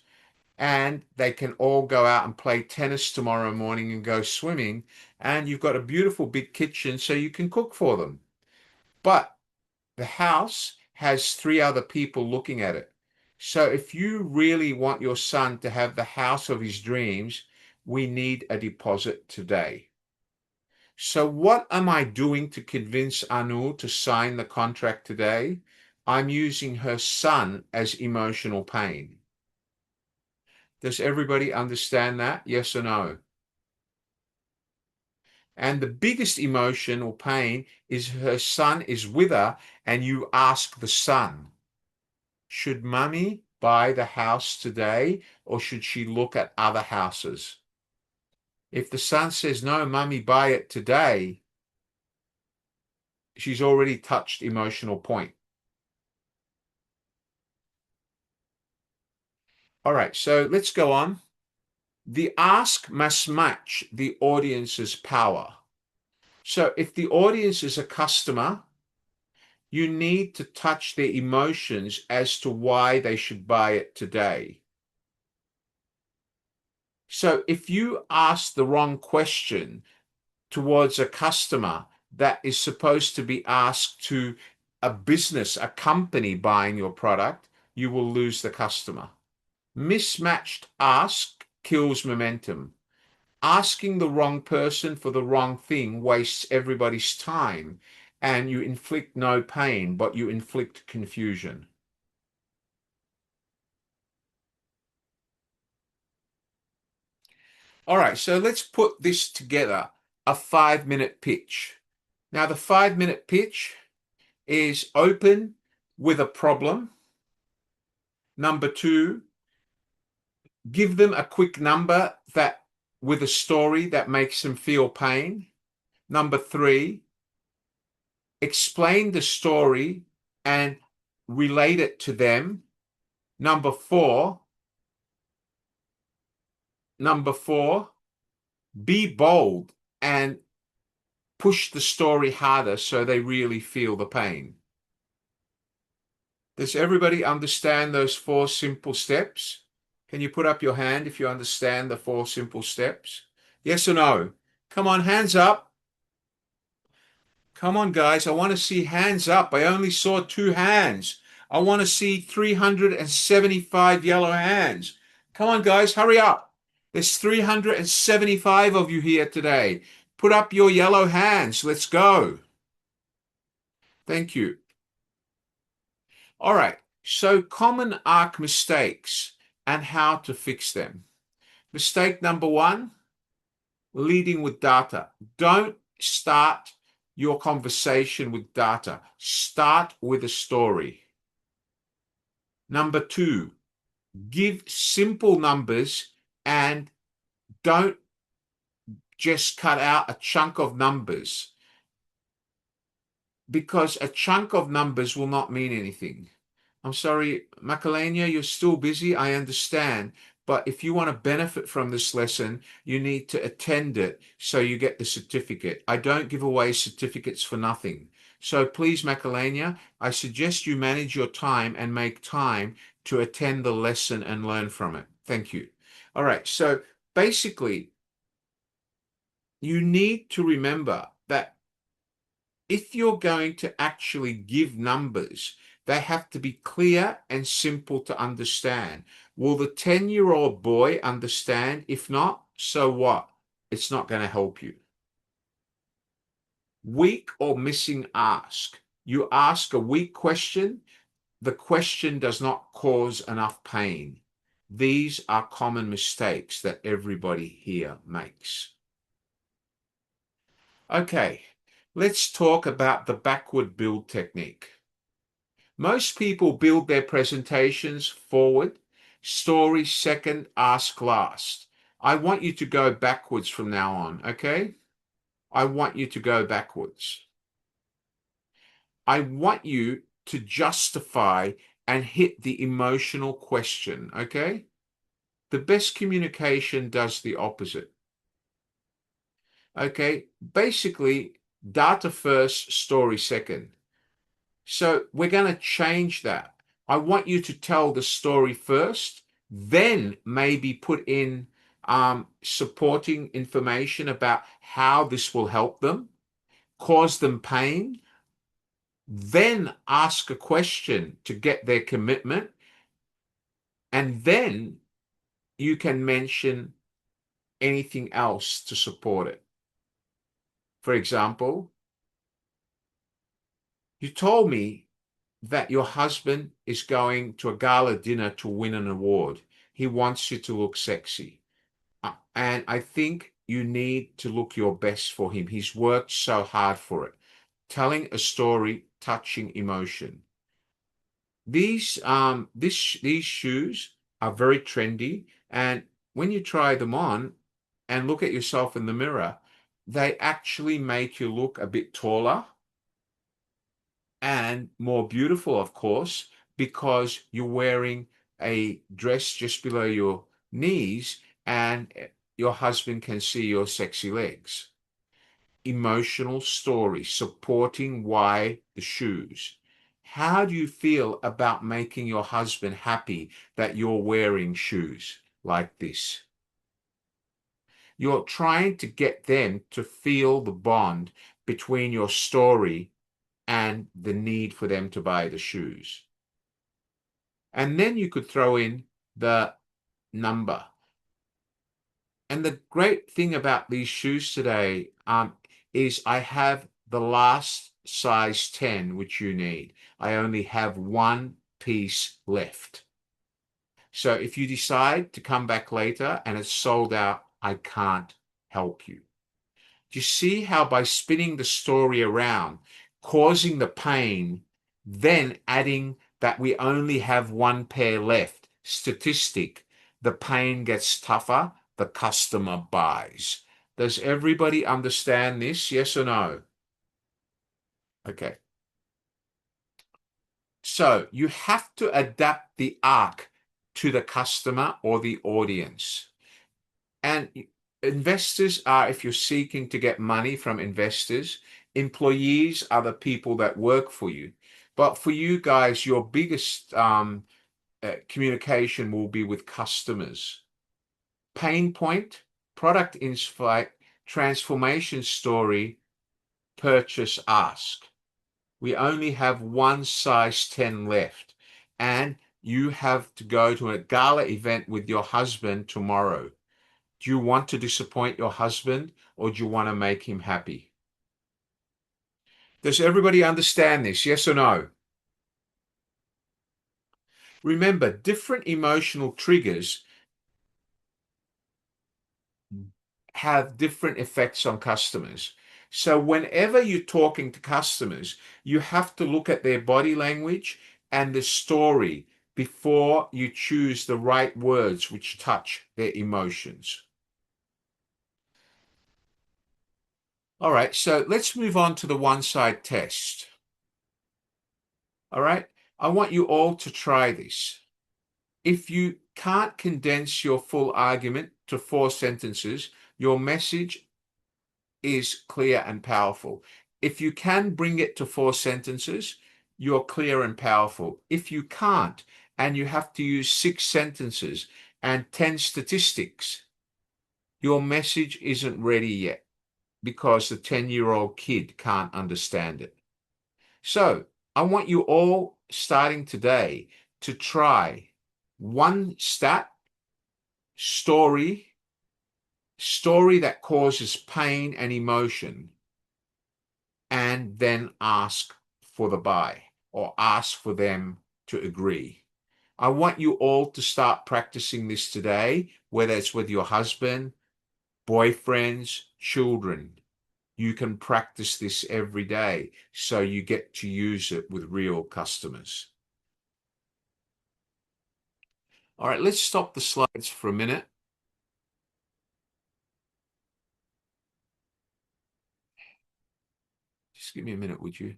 and they can all go out and play tennis tomorrow morning and go swimming. And you've got a beautiful big kitchen so you can cook for them. But the house has 3 other people looking at it. So if you really want your son to have the house of his dreams, we need a deposit today. So what am I doing to convince Anu to sign the contract today? I'm using her son as emotional pain. Does everybody understand that? Yes or no? And the biggest emotion or pain is her son is with her, and you ask the son, should mummy buy the house today or should she look at other houses? If the son says, no, mummy, buy it today, she's already touched emotional point. All right, so let's go on. The ask must match the audience's power. So if the audience is a customer, you need to touch their emotions as to why they should buy it today. So if you ask the wrong question towards a customer that is supposed to be asked to a business, a company buying your product, you will lose the customer. Mismatched ask kills momentum. Asking the wrong person for the wrong thing wastes everybody's time, and you inflict no pain, but you inflict confusion. All right, so let's put this together, a 5-minute pitch. Now, the 5-minute pitch is open with a problem. Number 2, give them a quick number that with a story that makes them feel pain. Number 3, explain the story and relate it to them. Number 4, be bold and push the story harder so they really feel the pain. Does everybody understand those 4 simple steps? Can you put up your hand if you understand the 4 simple steps? Yes or no? Come on, hands up. Come on, guys. I want to see hands up. I only saw 2 hands. I want to see 375 yellow hands. Come on, guys, hurry up. There's 375 of you here today. Put up your yellow hands. Let's go. Thank you. All right. So common ARC mistakes and how to fix them. Mistake number 1, leading with data. Don't start your conversation with data. Start with a story. Number 2, give simple numbers and don't just cut out a chunk of numbers, because a chunk of numbers will not mean anything. I'm sorry, Macalania, you're still busy. I understand. But if you want to benefit from this lesson, you need to attend it so you get the certificate. I don't give away certificates for nothing. So please, Macalania, I suggest you manage your time and make time to attend the lesson and learn from it. Thank you. All right. So basically, you need to remember that if you're going to actually give numbers, they have to be clear and simple to understand. Will the 10-year-old boy understand? If not, so what? It's not going to help you. Weak or missing ask. You ask a weak question, the question does not cause enough pain. These are common mistakes that everybody here makes. Okay, let's talk about the backward build technique. Most people build their presentations forward, story second, ask last. I want you to go backwards from now on, okay? I want you to go backwards. I want you to justify and hit the emotional question, okay? The best communication does the opposite. Okay, basically, data first, story second. So we're going to change that. I want you to tell the story first, then maybe put in supporting information about how this will help them, cause them pain, then ask a question to get their commitment, and then you can mention anything else to support it. For example, you told me that your husband is going to a gala dinner to win an award. He wants you to look sexy. And I think you need to look your best for him. He's worked so hard for it. Telling a story, touching emotion. These shoes are very trendy, and when you try them on and look at yourself in the mirror, they actually make you look a bit taller and more beautiful, of course, because you're wearing a dress just below your knees and your husband can see your sexy legs. Emotional story supporting why the shoes. How do you feel about making your husband happy that you're wearing shoes like this? You're trying to get them to feel the bond between your story and the need for them to buy the shoes. And then you could throw in the number. And the great thing about these shoes today is I have the last size 10, which you need. I only have one piece left. So if you decide to come back later and it's sold out, I can't help you. Do you see how by spinning the story around, causing the pain, then adding that we only have one pair left, statistic, the pain gets tougher, the customer buys. Does everybody understand this? Yes or no? Okay. So you have to adapt the arc to the customer or the audience. And investors are, if you're seeking to get money from investors, employees are the people that work for you. But for you guys, your biggest communication will be with customers. Pain point, product insight, transformation story, purchase ask. We only have one size 10 left, and you have to go to a gala event with your husband tomorrow. Do you want to disappoint your husband, or do you want to make him happy? Does everybody understand this? Yes or no? Remember, different emotional triggers have different effects on customers. So whenever you're talking to customers, you have to look at their body language and the story before you choose the right words which touch their emotions. All right, so let's move on to the one-side test. All right, I want you all to try this. If you can't condense your full argument to 4 sentences, your message is clear and powerful. If you can bring it to 4 sentences, you're clear and powerful. If you can't, and you have to use 6 sentences and 10 statistics, your message isn't ready yet because the 10-year-old kid can't understand it. So I want you all, starting today, to try one story that causes pain and emotion, and then ask for the buy or ask for them to agree. I want you all to start practicing this today, whether it's with your husband, boyfriends, children. You can practice this every day so you get to use it with real customers. All right, let's stop the slides for a minute. Just give me a minute, would you?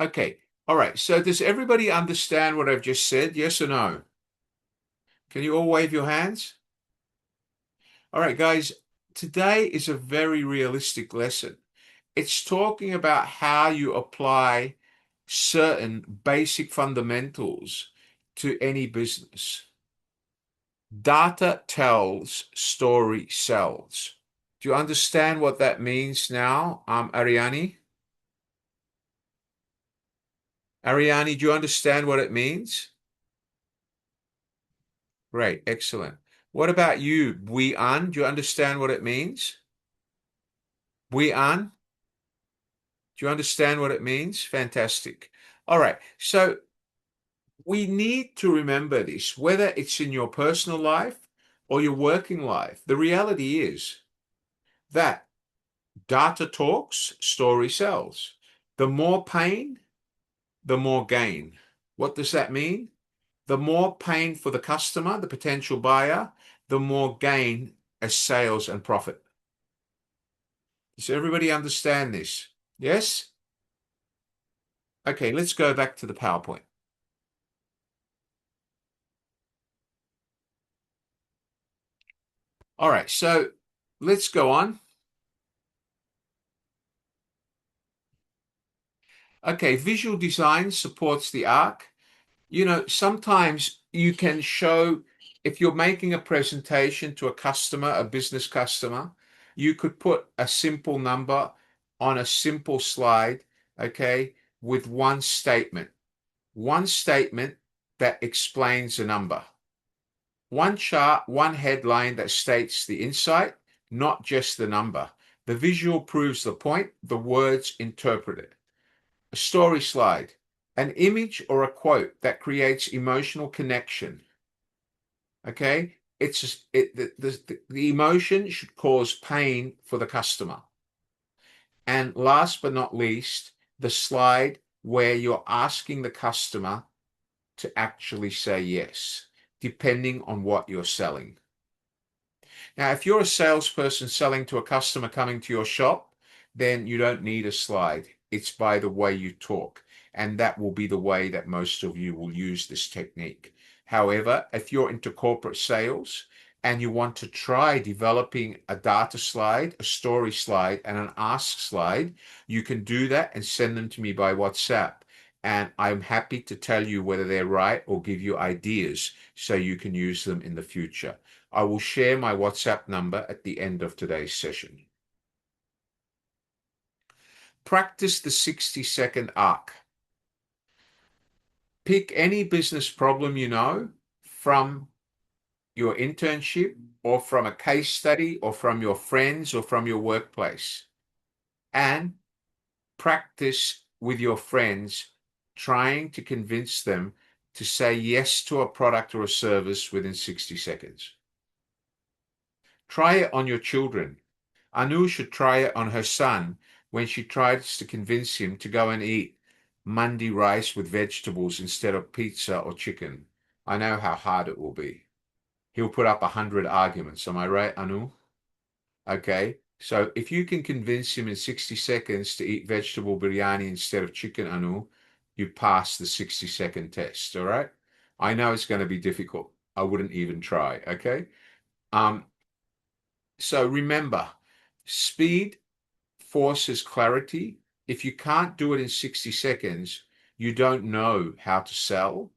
Okay. All right. So does everybody understand what I've just said? Yes or no? Can you all wave your hands? All right, guys. Today is a very realistic lesson. It's talking about how you apply certain basic fundamentals to any business. Data tells, story sells. Do you understand what that means now, Ariani? Ariani, do you understand what it means? Great, excellent. What about you, Buian? Do you understand what it means? Buian, do you understand what it means? Fantastic. All right, so we need to remember this, whether it's in your personal life or your working life. The reality is that data talks, story sells. The more pain, the more gain. What does that mean? The more pain for the customer, the potential buyer, the more gain as sales and profit. Does everybody understand this? Yes? Okay, let's go back to the PowerPoint. All right, so let's go on. Okay, visual design supports the arc. You know, sometimes you can show, if you're making a presentation to a customer, a business customer, you could put a simple number on a simple slide, okay, with one statement that explains a number. One chart, one headline that states the insight, not just the number. The visual proves the point, the words interpret it. A story slide, an image or a quote that creates emotional connection. Okay? The emotion should cause pain for the customer. And last but not least, the slide where you're asking the customer to actually say yes, depending on what you're selling. Now, if you're a salesperson selling to a customer coming to your shop, then you don't need a slide. It's by the way you talk. And that will be the way that most of you will use this technique. However, if you're into corporate sales and you want to try developing a data slide, a story slide, and an ask slide, you can do that and send them to me by WhatsApp. And I'm happy to tell you whether they're right or give you ideas so you can use them in the future. I will share my WhatsApp number at the end of today's session. Practice the 60-second arc. Pick any business problem you know from your internship or from a case study or from your friends or from your workplace, and practice with your friends trying to convince them to say yes to a product or a service within 60 seconds. Try it on your children. Anu should try it on her son when she tries to convince him to go and eat mandi rice with vegetables instead of pizza or chicken. I know how hard it will be. He'll put up 100 arguments. Am I right, Anu? Okay. So if you can convince him in 60 seconds to eat vegetable biryani instead of chicken, Anu, you pass the 60-second test. All right. I know it's going to be difficult. I wouldn't even try. Okay. So remember, speed forces clarity. If you can't do it in 60 seconds, you don't know how to sell.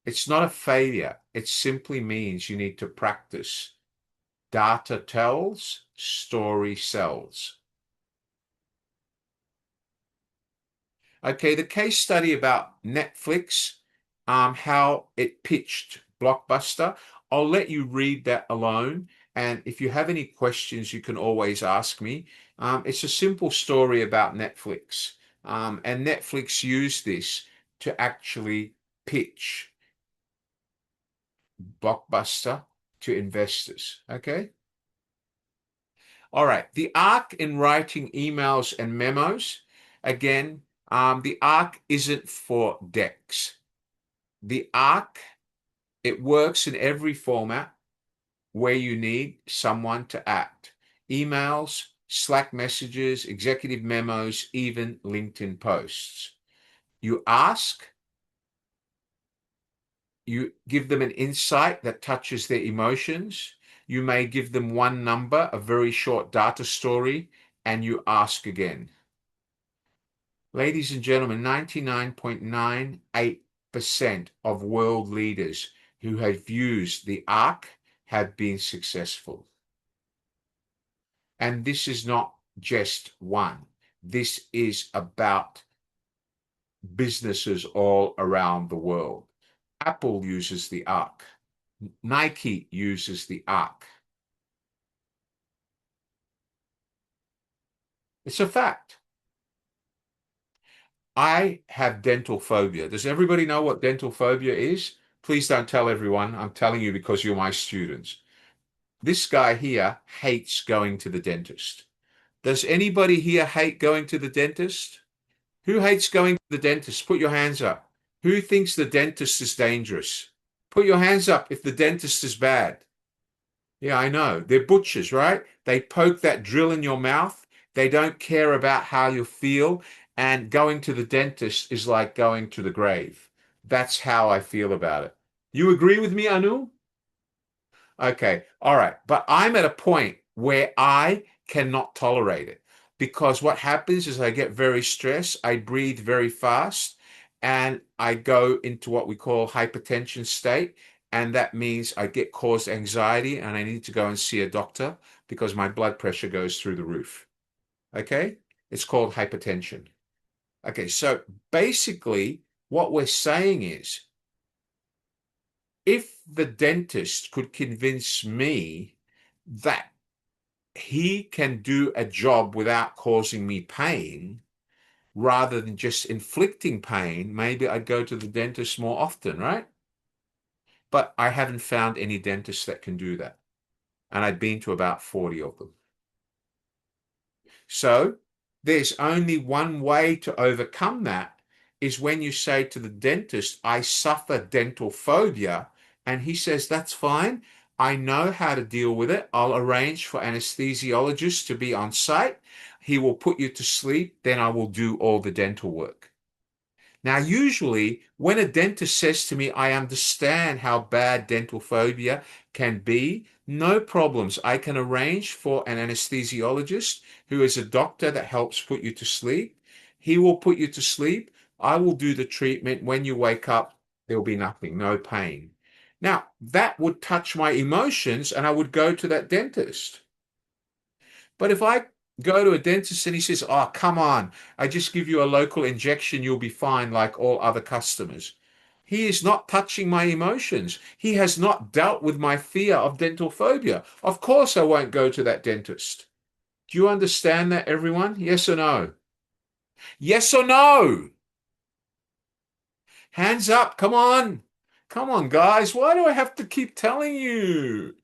It's not a failure. It simply means you need to practice. Data tells, story sells. Okay, the case study about Netflix, how it pitched Blockbuster. I'll let you read that alone. And if you have any questions, you can always ask me. It's a simple story about Netflix. And Netflix used this to actually pitch Blockbuster to investors. Okay. All right. The arc in writing emails and memos. Again, the arc isn't for decks. The arc, it works in every format where you need someone to act. Emails, Slack messages, executive memos, even LinkedIn posts. You ask, you give them an insight that touches their emotions. You may give them one number, a very short data story, and you ask again. Ladies and gentlemen, 99.98% of world leaders who have used the arc have been successful. And this is not just one. This is about businesses all around the world. Apple uses the arc. Nike uses the arc. It's a fact. I have dental phobia. Does everybody know what dental phobia is? Please don't tell everyone. I'm telling you because you're my students. This guy here hates going to the dentist. Does anybody here hate going to the dentist? Who hates going to the dentist? Put your hands up. Who thinks the dentist is dangerous? Put your hands up if the dentist is bad. Yeah, I know. They're butchers, right? They poke that drill in your mouth. They don't care about how you feel. And going to the dentist is like going to the grave. That's how I feel about it. You agree with me, Anu? Okay, all right. But I'm at a point where I cannot tolerate it because what happens is I get very stressed, I breathe very fast, and I go into what we call hypertension state. And that means I get caused anxiety and I need to go and see a doctor because my blood pressure goes through the roof. Okay? It's called hypertension. Okay, so basically, what we're saying is if the dentist could convince me that he can do a job without causing me pain rather than just inflicting pain, maybe I'd go to the dentist more often, right? But I haven't found any dentists that can do that. And I've been to about 40 of them. So there's only one way to overcome that is when you say to the dentist, I suffer dental phobia. And he says, that's fine. I know how to deal with it. I'll arrange for anesthesiologists to be on site. He will put you to sleep. Then I will do all the dental work. Now, usually, when a dentist says to me, I understand how bad dental phobia can be, no problems. I can arrange for an anesthesiologist who is a doctor that helps put you to sleep. He will put you to sleep. I will do the treatment. When you wake up, there'll be nothing, no pain. Now, that would touch my emotions, and I would go to that dentist. But if I go to a dentist and he says, oh, come on, I just give you a local injection, you'll be fine like all other customers. He is not touching my emotions. He has not dealt with my fear of dental phobia. Of course, I won't go to that dentist. Do you understand that, everyone? Yes or no? Yes or no? Hands up. Come on. Come on, guys. Why do I have to keep telling you?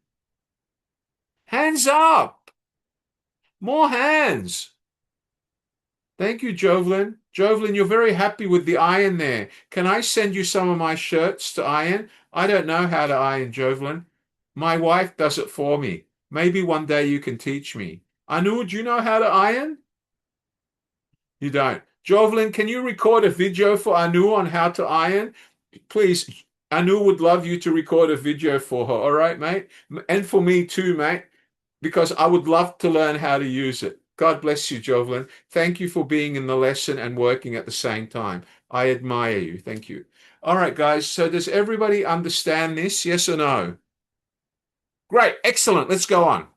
Hands up. More hands. Thank you, Jovelyn. Jovelyn, you're very happy with the iron there. Can I send you some of my shirts to iron? I don't know how to iron, Jovelyn. My wife does it for me. Maybe one day you can teach me. Anu, do you know how to iron? You don't. Jovelyn, can you record a video for Anu on how to iron? Please, Anu would love you to record a video for her. All right, mate? And for me too, mate, because I would love to learn how to use it. God bless you, Jovelyn. Thank you for being in the lesson and working at the same time. I admire you. Thank you. All right, guys. So does everybody understand this? Yes or no? Great. Excellent. Let's go on.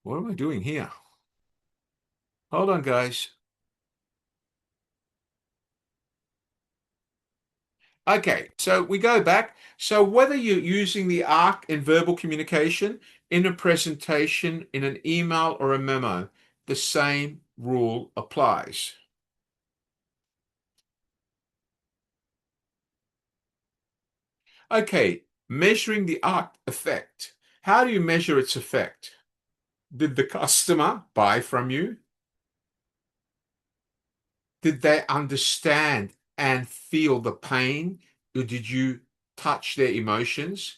What am I doing here? Hold on, guys. Okay, so we go back. So whether you're using the ARC in verbal communication, in a presentation, in an email or a memo, the same rule applies. Okay, measuring the ARC effect. How do you measure its effect? Did the customer buy from you? Did they understand and feel the pain? Or did you touch their emotions?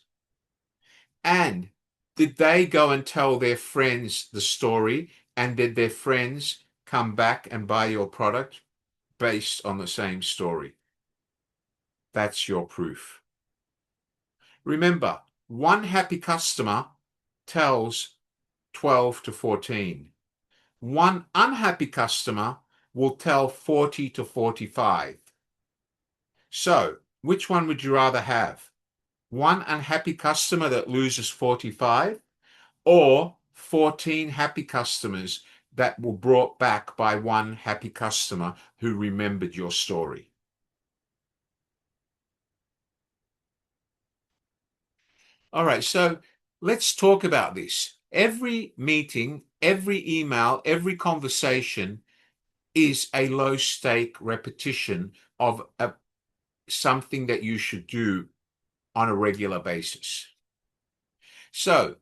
And did they go and tell their friends the story? And did their friends come back and buy your product based on the same story? That's your proof. Remember, one happy customer tells 12 to 14. One unhappy customer will tell 40 to 45. So, which one would you rather have? One unhappy customer that loses 45, or 14 happy customers that were brought back by one happy customer who remembered your story? All right, so let's talk about this. Every meeting, every email, every conversation is a low stake repetition of something that you should do on a regular basis. So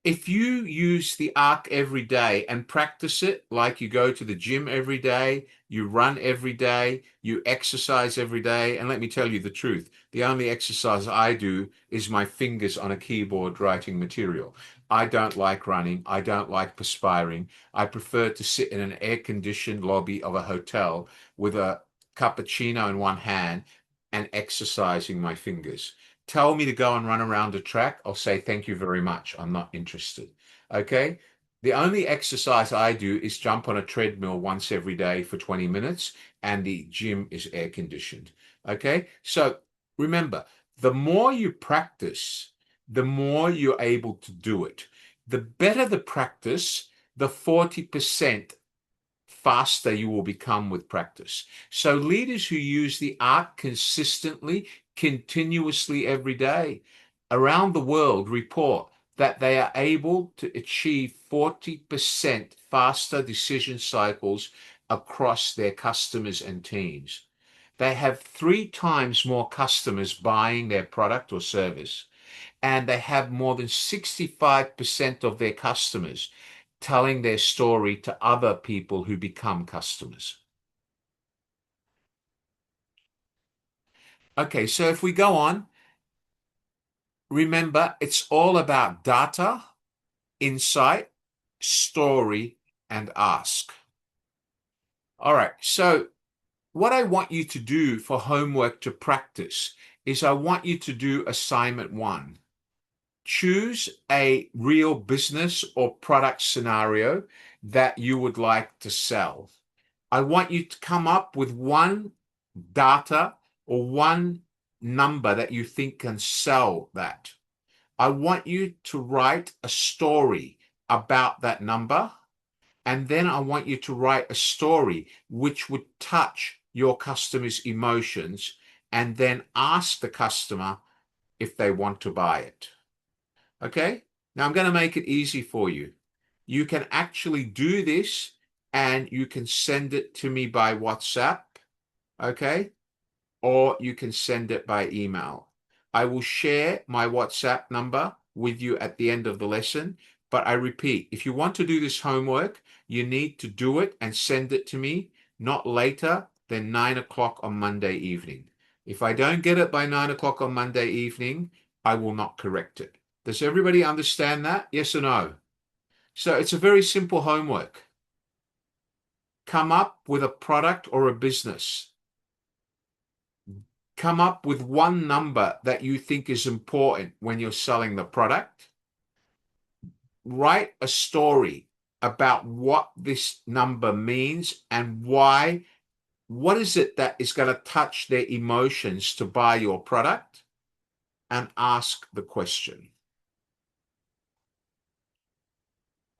if you use the arc every day and practice it, like you go to the gym every day, you run every day, you exercise every day, and let me tell you the truth, the only exercise I do is my fingers on a keyboard writing material. I don't like running. I don't like perspiring. I prefer to sit in an air-conditioned lobby of a hotel with a cappuccino in one hand and exercising my fingers. Tell me to go and run around a track, I'll say thank you very much. I'm not interested. Okay? The only exercise I do is jump on a treadmill once every day for 20 minutes, and the gym is air conditioned. Okay? So remember, the more you practice, the more you're able to do it. The better the practice, the 40% faster you will become with practice. So leaders who use the art consistently, continuously every day around the world report that they are able to achieve 40% faster decision cycles across their customers and teams. They have 3 times more customers buying their product or service, and they have more than 65% of their customers telling their story to other people who become customers. Okay, so if we go on, remember it's all about data, insight, story, and ask. All right, so what I want you to do for homework to practice is I want you to do assignment 1. Choose a real business or product scenario that you would like to sell. I want you to come up with one data or one number that you think can sell that. I want you to write a story about that number, and then I want you to write a story which would touch your customer's emotions, and then ask the customer if they want to buy it. Okay? Now I'm going to make it easy for you. You can actually do this and you can send it to me by WhatsApp. Okay? Or you can send it by email. I will share my WhatsApp number with you at the end of the lesson. But I repeat, if you want to do this homework, you need to do it and send it to me not later than 9 o'clock on Monday evening. If I don't get it by 9 o'clock on Monday evening, I will not correct it. Does everybody understand that? Yes or no? So it's a very simple homework. Come up with a product or a business. Come up with one number that you think is important when you're selling the product. Write a story about what this number means and why. What is it that is going to touch their emotions to buy your product? And ask the question.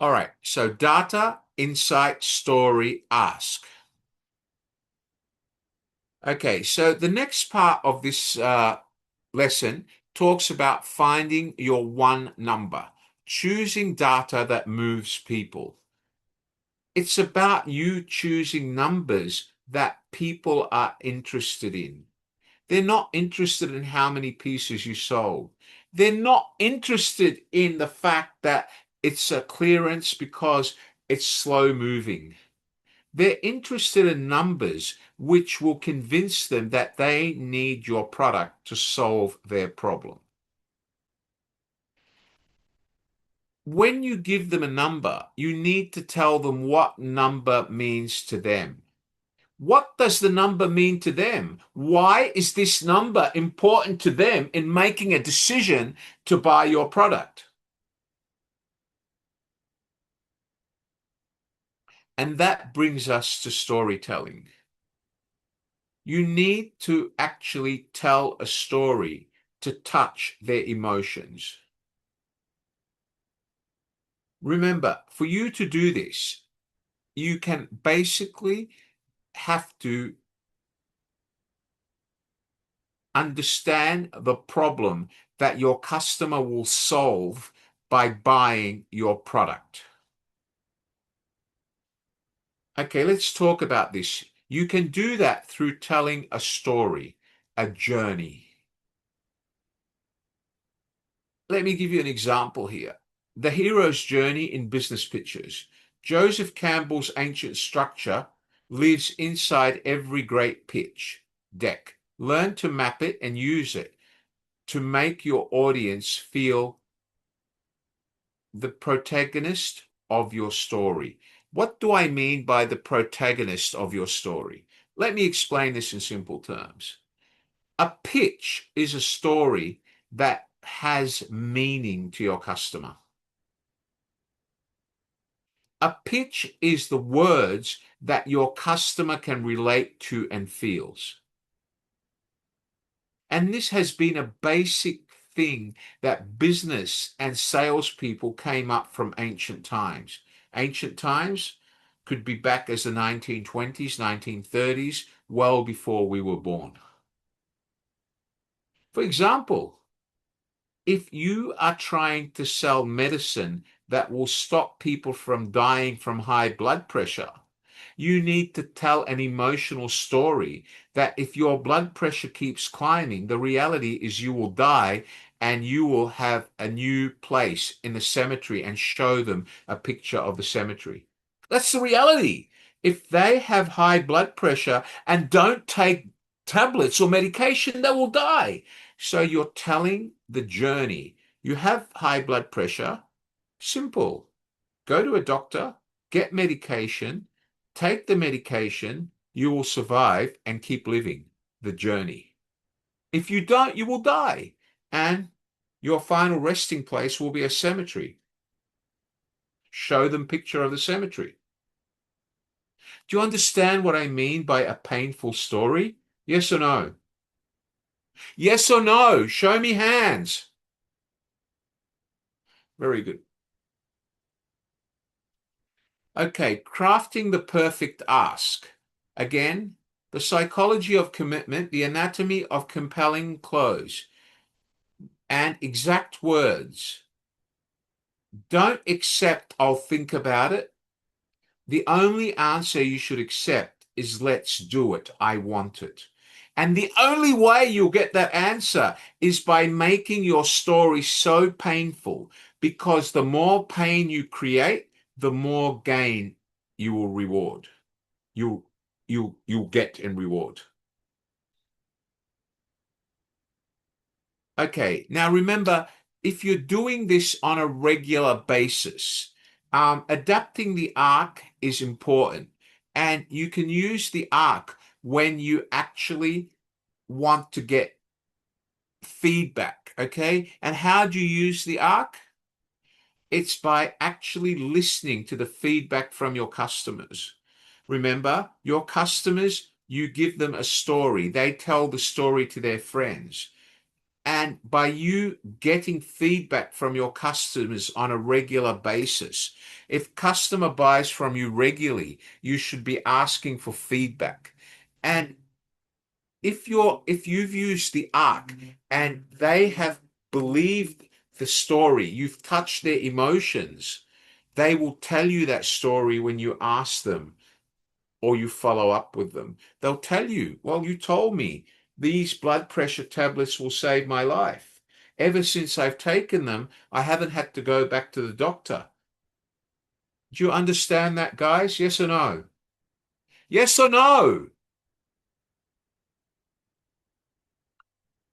All right, so data, insight, story, ask. Okay, so the next part of this lesson talks about finding your one number, choosing data that moves people. It's about you choosing numbers that people are interested in. They're not interested in how many pieces you sold. They're not interested in the fact that it's a clearance because it's slow moving. They're interested in numbers which will convince them that they need your product to solve their problem. When you give them a number, you need to tell them what number means to them. What does the number mean to them? Why is this number important to them in making a decision to buy your product? And that brings us to storytelling. You need to actually tell a story to touch their emotions. Remember, for you to do this, you can basically have to understand the problem that your customer will solve by buying your product. Okay, let's talk about this. You can do that through telling a story, a journey. Let me give you an example here. The hero's journey in business pitches. Joseph Campbell's ancient structure lives inside every great pitch deck. Learn to map it and use it to make your audience feel the protagonist of your story. What do I mean by the protagonist of your story? Let me explain this in simple terms. A pitch is a story that has meaning to your customer. A pitch is the words that your customer can relate to and feels. And this has been a basic thing that business and salespeople came up from ancient times. Ancient times could be back as the 1920s, 1930s, well before we were born. For example, if you are trying to sell medicine that will stop people from dying from high blood pressure, you need to tell an emotional story that if your blood pressure keeps climbing, the reality is you will die and you will have a new place in the cemetery and show them a picture of the cemetery. That's the reality. If they have high blood pressure and don't take tablets or medication, they will die. So you're telling the journey. You have high blood pressure. Simple. go to a doctor, get medication, take the medication, you will survive and keep living the journey. If you don't, you will die. And your final resting place will be a cemetery. Show them picture of the cemetery. Do you understand what I mean by a painful story? Yes or no? Yes or no? Show me hands. Very good. Okay, crafting the perfect ask. Again, the psychology of commitment, the anatomy of compelling close, and exact words. Don't accept, I'll think about it. The only answer you should accept is let's do it. I want it. And the only way you'll get that answer is by making your story so painful, because the more pain you create, the more gain you will reward. You'll get in reward. Okay, now remember, if you're doing this on a regular basis, adapting the arc is important. And you can use the arc when you actually want to get feedback, okay? And how do you use the arc? It's by actually listening to the feedback from your customers. Remember, your customers, you give them a story. They tell the story to their friends. And by you getting feedback from your customers on a regular basis, if customer buys from you regularly, you should be asking for feedback. And if you've used the arc and they have believed the story, you've touched their emotions, they will tell you that story when you ask them or you follow up with them. They'll tell you, well, you told me these blood pressure tablets will save my life. Ever since I've taken them, I haven't had to go back to the doctor. Do you understand that, guys? Yes or no? Yes or no?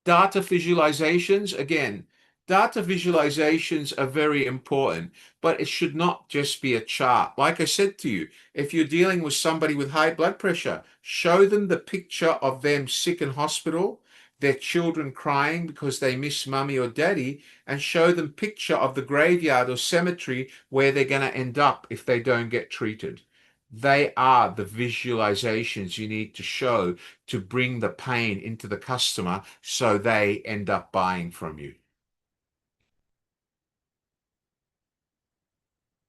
Data visualizations, again, data visualizations are very important, but it should not just be a chart. Like I said to you, if you're dealing with somebody with high blood pressure, show them the picture of them sick in hospital, their children crying because they miss mummy or daddy, and show them picture of the graveyard or cemetery where they're going to end up if they don't get treated. They are the visualizations you need to show to bring the pain into the customer so they end up buying from you.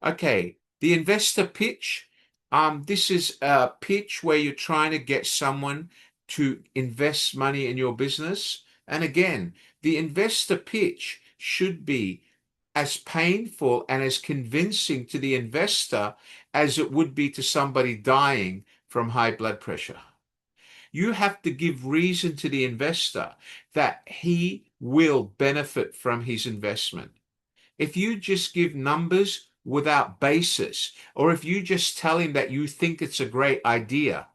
Okay, the investor pitch. This is a pitch where you're trying to get someone to invest money in your business. And again, the investor pitch should be as painful and as convincing to the investor as it would be to somebody dying from high blood pressure. You have to give reason to the investor that he will benefit from his investment. If you just give numbers without basis, or if you just tell him that you think it's a great idea,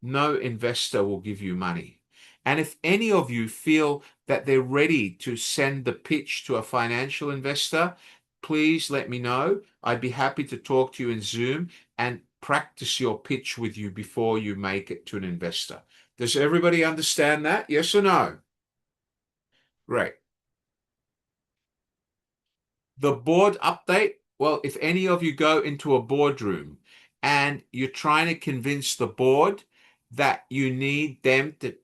no investor will give you money. And if any of you feel that they're ready to send the pitch to a financial investor, please let me know. I'd be happy to talk to you in Zoom and practice your pitch with you before you make it to an investor. Does everybody understand that? Yes or no? Great. The board update, well, if any of you go into a boardroom and you're trying to convince the board that you need them to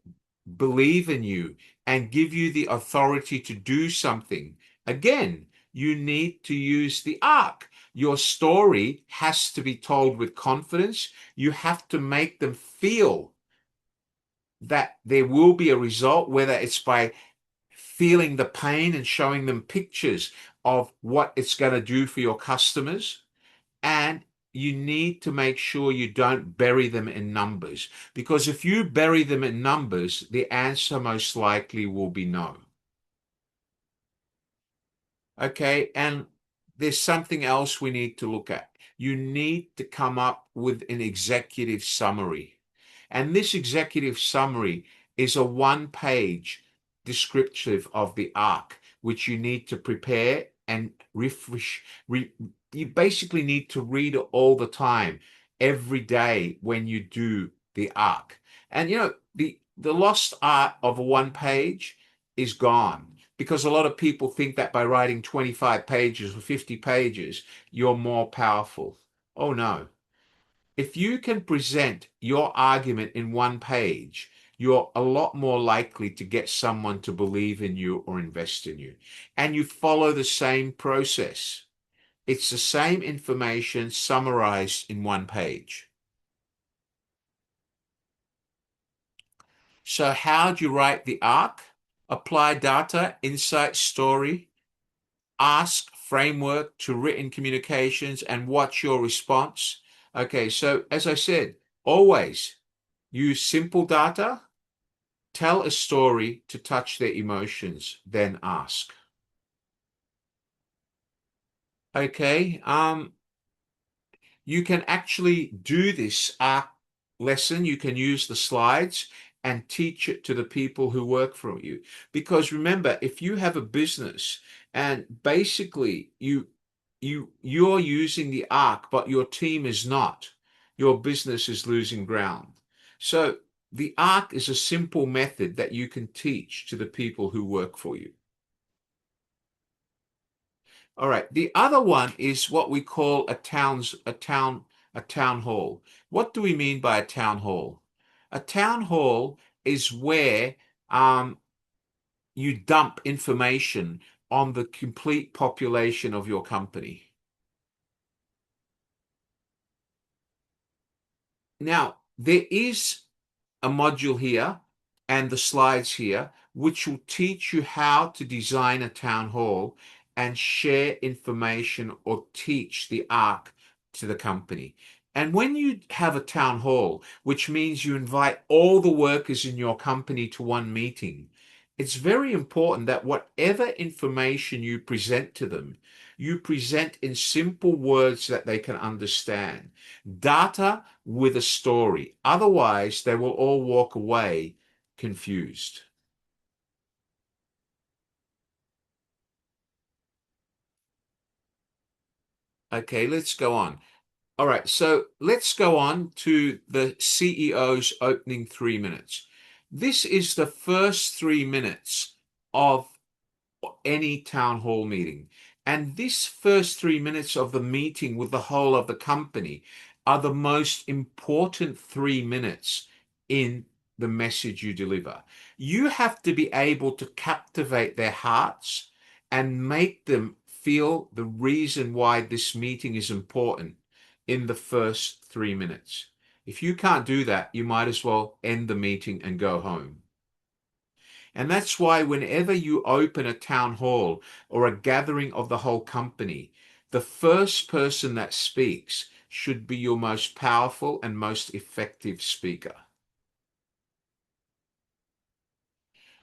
believe in you and give you the authority to do something, again, you need to use the arc. Your story has to be told with confidence. You have to make them feel that there will be a result, whether it's by feeling the pain and showing them pictures of what it's going to do for your customers. And you need to make sure you don't bury them in numbers, because if you bury them in numbers, the answer most likely will be no. Okay, and there's something else we need to look at. You need to come up with an executive summary. And this executive summary is a one-page descriptive of the arc, which you need to prepare and refresh. You basically need to read it all the time, every day when you do the arc. And the lost art of a one page is gone because a lot of people think that by writing 25 pages or 50 pages, you're more powerful. Oh no. If you can present your argument in one page, you're a lot more likely to get someone to believe in you or invest in you. And you follow the same process. It's the same information summarized in one page. So how do you write the arc? Apply data, insight, story, ask, framework to written communications, and watch your response. Okay, so as I said, always use simple data, tell a story to touch their emotions, then ask. Okay, you can actually do this lesson. You can use the slides and teach it to the people who work for you. Because remember, if you have a business and basically you're using the arc, but your team is not, your business is losing ground. So the arc is a simple method that you can teach to the people who work for you. All right. The other one is what we call a town hall. What do we mean by a town hall? A town hall is where you dump information on the complete population of your company. Now, there is a module here and the slides here, which will teach you how to design a town hall and share information or teach the arc to the company. And when you have a town hall, which means you invite all the workers in your company to one meeting, it's very important that whatever information you present to them, you present in simple words that they can understand. Data with a story. Otherwise, they will all walk away confused. Okay, let's go on. All right, so let's go on to the CEO's opening 3 minutes. This is the first 3 minutes of any town hall meeting. And this first 3 minutes of the meeting with the whole of the company are the most important 3 minutes in the message you deliver. You have to be able to captivate their hearts and make them feel the reason why this meeting is important in the first 3 minutes. If you can't do that, you might as well end the meeting and go home. And that's why whenever you open a town hall or a gathering of the whole company, the first person that speaks should be your most powerful and most effective speaker.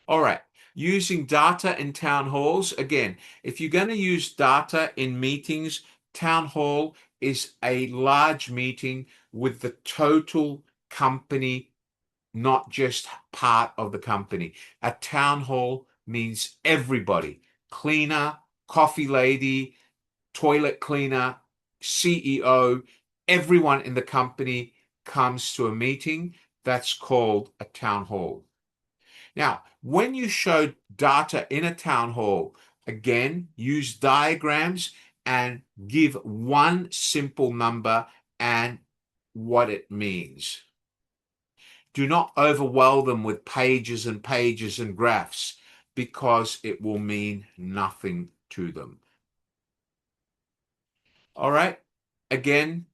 All right, using data in town halls. Again, if you're going to use data in meetings, town hall is a large meeting with the total company, not just part of the company. A town hall means everybody, cleaner, coffee lady, toilet cleaner, CEO, everyone in the company comes to a meeting. That's called a town hall. Now, when you show data in a town hall, again, use diagrams and give one simple number and what it means. Do not overwhelm them with pages and pages and graphs because it will mean nothing to them. All right. Again,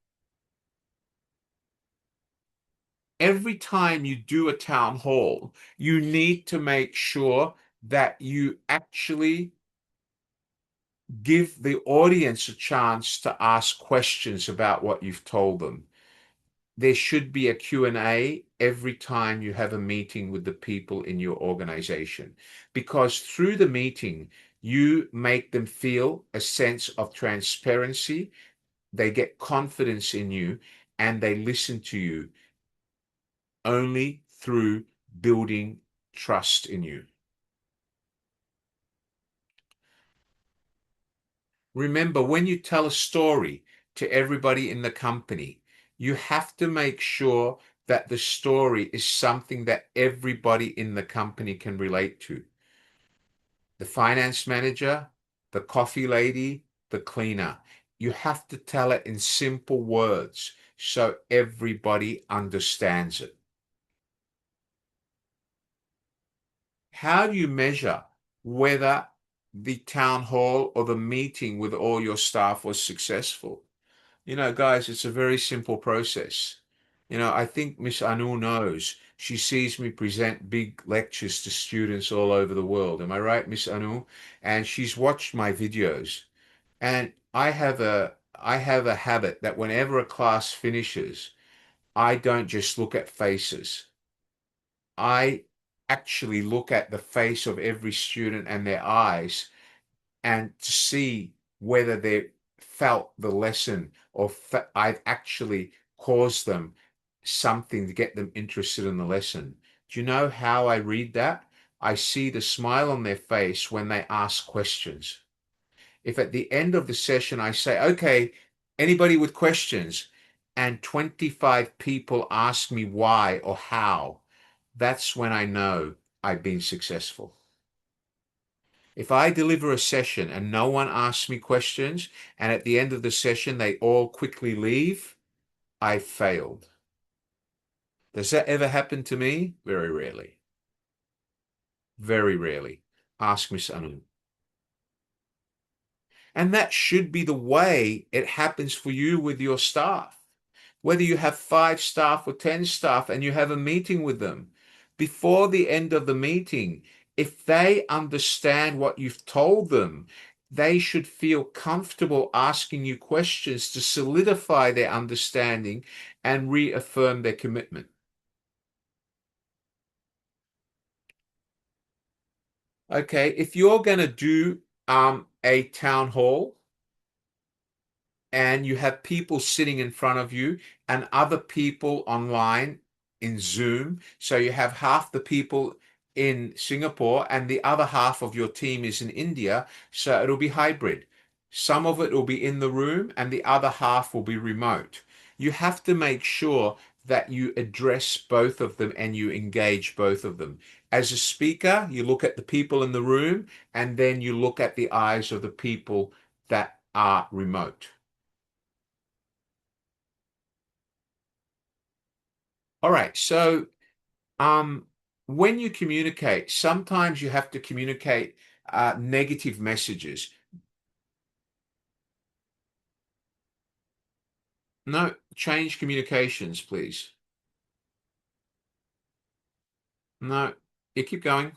every time you do a town hall, you need to make sure that you actually give the audience a chance to ask questions about what you've told them. There should be a Q&A every time you have a meeting with the people in your organization, because through the meeting, you make them feel a sense of transparency, they get confidence in you, and they listen to you only through building trust in you. Remember, when you tell a story to everybody in the company, you have to make sure that the story is something that everybody in the company can relate to. The finance manager, the coffee lady, the cleaner. You have to tell it in simple words so everybody understands it. How do you measure whether the town hall or the meeting with all your staff was successful? Guys, it's a very simple process. I think Miss Anu knows. She sees me present big lectures to students all over the world. Am I right, Miss Anu? And she's watched my videos. And I have a habit that whenever a class finishes, I don't just look at faces. I actually look at the face of every student and their eyes and to see whether they felt the lesson or I've actually caused them something to get them interested in the lesson. Do you know how I read that? I see the smile on their face when they ask questions. If at the end of the session I say, okay, anybody with questions, and 25 people ask me why or how, that's when I know I've been successful. If I deliver a session and no one asks me questions, and at the end of the session they all quickly leave, I failed. Does that ever happen to me? Very rarely. Very rarely. Ask Miss Anu. And that should be the way it happens for you with your staff. Whether you have 5 staff or 10 staff and you have a meeting with them, before the end of the meeting, if they understand what you've told them, they should feel comfortable asking you questions to solidify their understanding and reaffirm their commitment. Okay, if you're going to do a town hall, and you have people sitting in front of you and other people online in Zoom. So you have half the people in Singapore and the other half of your team is in India. So it'll be hybrid. Some of it will be in the room and the other half will be remote. You have to make sure that you address both of them and you engage both of them. As a speaker, you look at the people in the room and then you look at the eyes of the people that are remote. All right. So, um, when you communicate, sometimes you have to communicate negative messages. No, change communications, please. No, you keep going.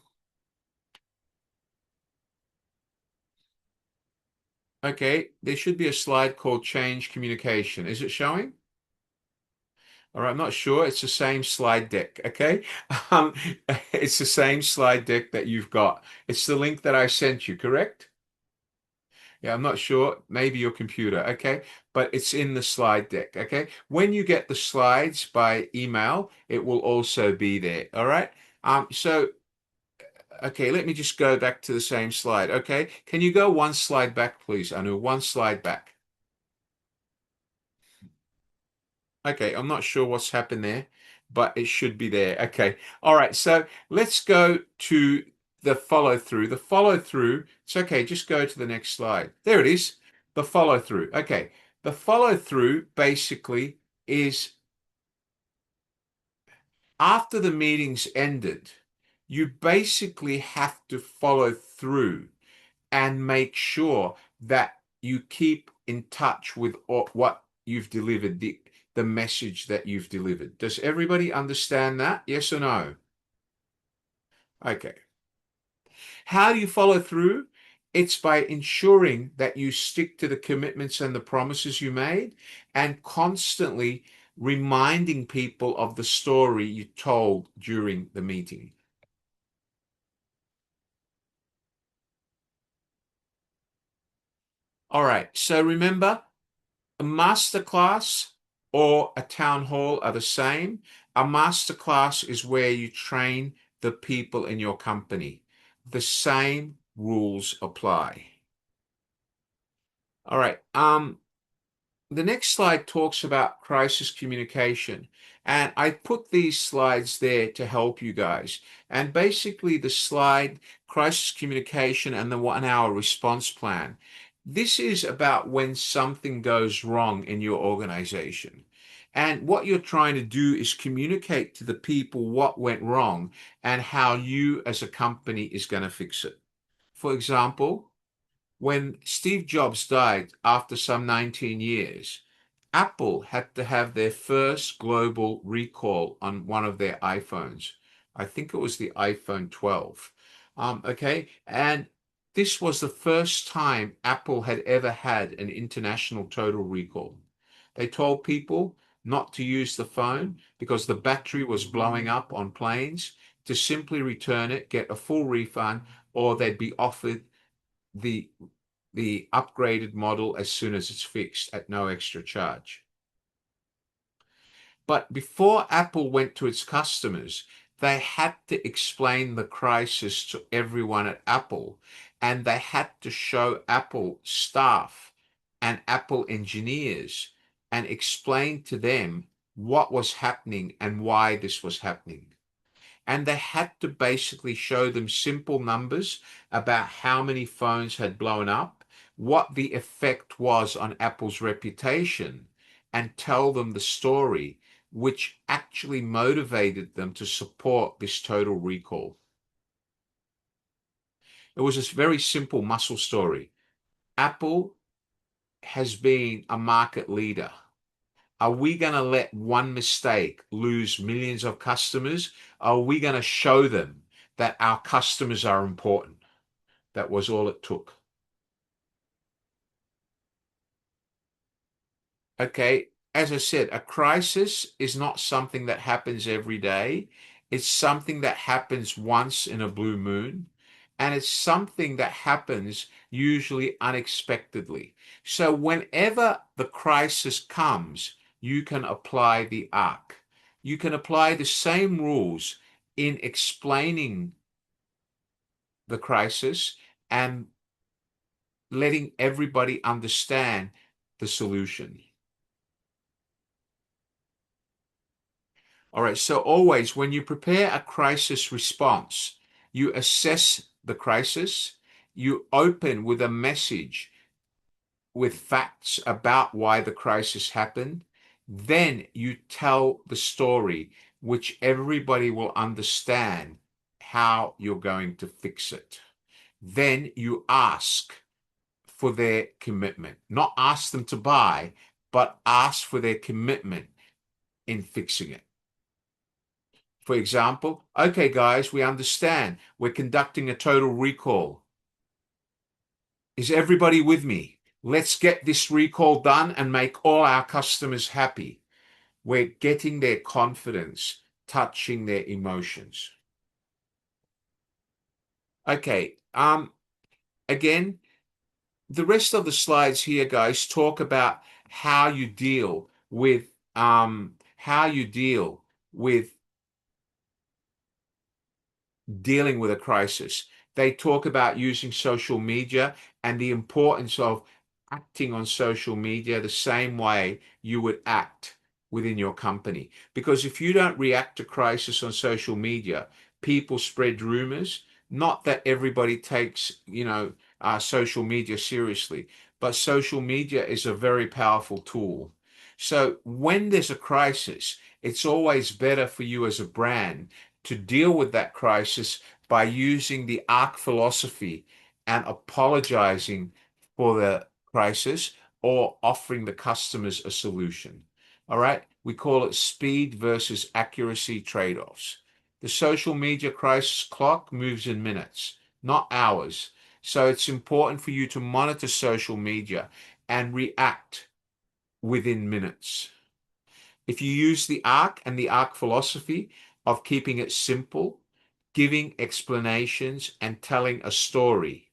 Okay, there should be a slide called change communication. Is it showing? All right, I'm not sure. It's the same slide deck. Okay. Um, it's the same slide deck that you've got. It's the link that I sent you, correct? Yeah, I'm not sure. Maybe your computer. Okay. But it's in the slide deck. Okay. When you get the slides by email, it will also be there. All right. So, okay, let me just go back to the same slide. Okay. Can you go one slide back, please, Anu? One slide back. Okay. I'm not sure what's happened there, but it should be there. Okay. All right. So let's go to the follow through. The follow through, it's okay. Just go to the next slide. There it is. The follow through. Okay. The follow through basically is after the meeting's ended, you basically have to follow through and make sure that you keep in touch with what you've delivered, the message that you've delivered. Does everybody understand that? Yes or no? Okay. How do you follow through? It's by ensuring that you stick to the commitments and the promises you made and constantly reminding people of the story you told during the meeting. All right. So remember, a masterclass or a town hall are the same. A masterclass is where you train the people in your company. The same rules apply. All right. The next slide talks about crisis communication. And I put these slides there to help you guys. And basically, the slide, crisis communication and the 1 hour response plan. This is about when something goes wrong in your organization. And what you're trying to do is communicate to the people what went wrong and how you as a company is going to fix it. For example, when Steve Jobs died after some 19 years, Apple had to have their first global recall on one of their iPhones. I think it was the iPhone 12. Okay, and this was the first time Apple had ever had an international total recall. They told people not to use the phone because the battery was blowing up on planes, to simply return it, get a full refund, or they'd be offered the the upgraded model as soon as it's fixed at no extra charge. But before Apple went to its customers, they had to explain the crisis to everyone at Apple, and they had to show Apple staff and Apple engineers and explain to them what was happening and why this was happening. And they had to basically show them simple numbers about how many phones had blown up, what the effect was on Apple's reputation, and tell them the story, which actually motivated them to support this total recall. It was a very simple muscle story. Apple has been a market leader. Are we going to let one mistake lose millions of customers? Are we going to show them that our customers are important? That was all it took. Okay, as I said, a crisis is not something that happens every day. It's something that happens once in a blue moon, and it's something that happens usually unexpectedly. So whenever the crisis comes, you can apply the arc. You can apply the same rules in explaining the crisis and letting everybody understand the solution. All right, so always when you prepare a crisis response, you assess the crisis, you open with a message with facts about why the crisis happened, then you tell the story, which everybody will understand how you're going to fix it. Then you ask for their commitment, not ask them to buy, but ask for their commitment in fixing it. For example, okay, guys, we understand we're conducting a total recall. Is everybody with me? Let's get this recall done and make all our customers happy. We're getting their confidence, touching their emotions. Okay, again, the rest of the slides here, guys, talk about how you deal with with dealing with a crisis. They talk about using social media and the importance of acting on social media the same way you would act within your company. Because if you don't react to crisis on social media, people spread rumors. Not that everybody takes, social media seriously, but social media is a very powerful tool. So when there's a crisis, it's always better for you as a brand to deal with that crisis by using the arc philosophy and apologizing for the crisis or offering the customers a solution. All right. We call it speed versus accuracy trade-offs. The social media crisis clock moves in minutes, not hours. So it's important for you to monitor social media and react within minutes. If you use the arc and the arc philosophy of keeping it simple, giving explanations, and telling a story,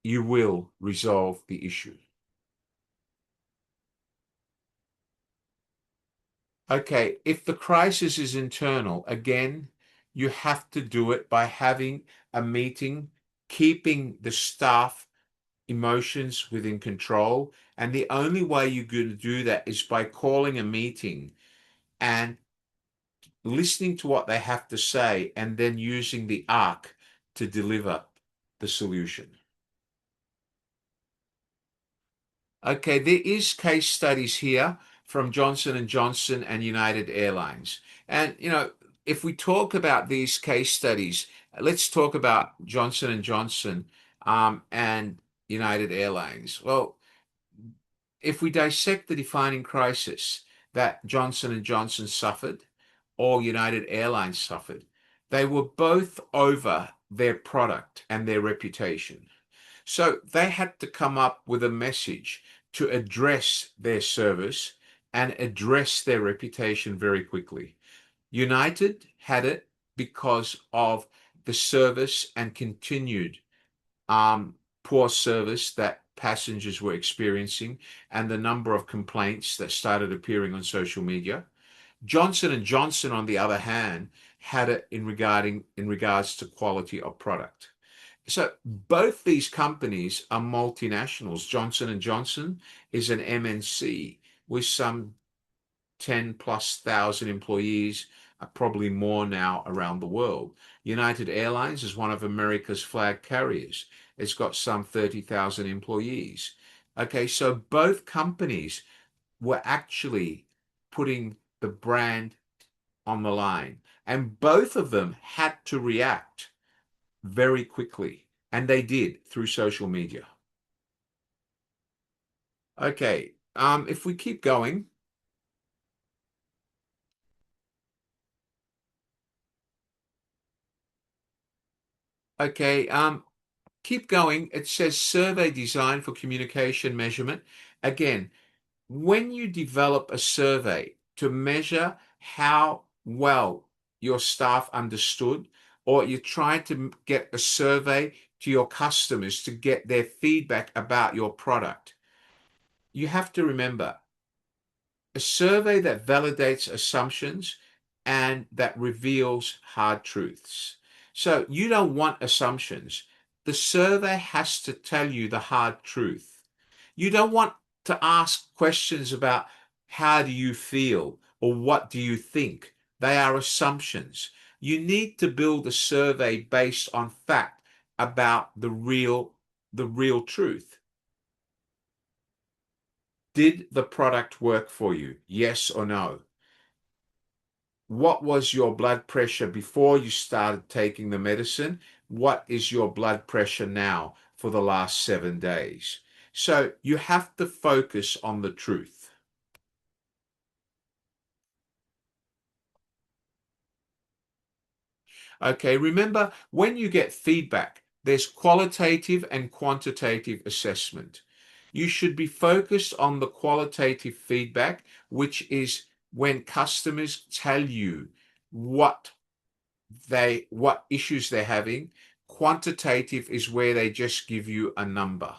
you will resolve the issue. Okay, if the crisis is internal, again, you have to do it by having a meeting, keeping the staff emotions within control. And the only way you're going to do that is by calling a meeting and listening to what they have to say and then using the arc to deliver the solution. Okay, there is case studies here from Johnson and Johnson and United Airlines. And if we talk about these case studies, let's talk about Johnson and Johnson and United Airlines. Well, if we dissect the defining crisis that Johnson and Johnson suffered or United Airlines suffered, they were both over their product and their reputation. So they had to come up with a message to address their service and address their reputation very quickly. United had it because of the service and continued poor service that passengers were experiencing and the number of complaints that started appearing on social media. Johnson and Johnson, on the other hand, had it in regards to quality of product. So both these companies are multinationals. Johnson and Johnson is an MNC with some 10 plus thousand employees, probably more now around the world. United Airlines is one of America's flag carriers. It's got some 30,000 employees. Okay, so both companies were actually putting the brand on the line, and both of them had to react very quickly, and they did through social media. Okay, if we keep going, okay, keep going. It says survey design for communication measurement. Again, when you develop a survey to measure how well your staff understood, or you're trying to get a survey to your customers to get their feedback about your product, you have to remember a survey that validates assumptions and that reveals hard truths. So you don't want assumptions. The survey has to tell you the hard truth. You don't want to ask questions about how do you feel or what do you think. They are assumptions. You need to build a survey based on fact about the real truth. Did the product work for you? Yes or no? What was your blood pressure before you started taking the medicine? What is your blood pressure now for the last 7 days? So you have to focus on the truth. Okay, remember when you get feedback, there's qualitative and quantitative assessment. You should be focused on the qualitative feedback, which is when customers tell you what what issues they're having. Quantitative is where they just give you a number.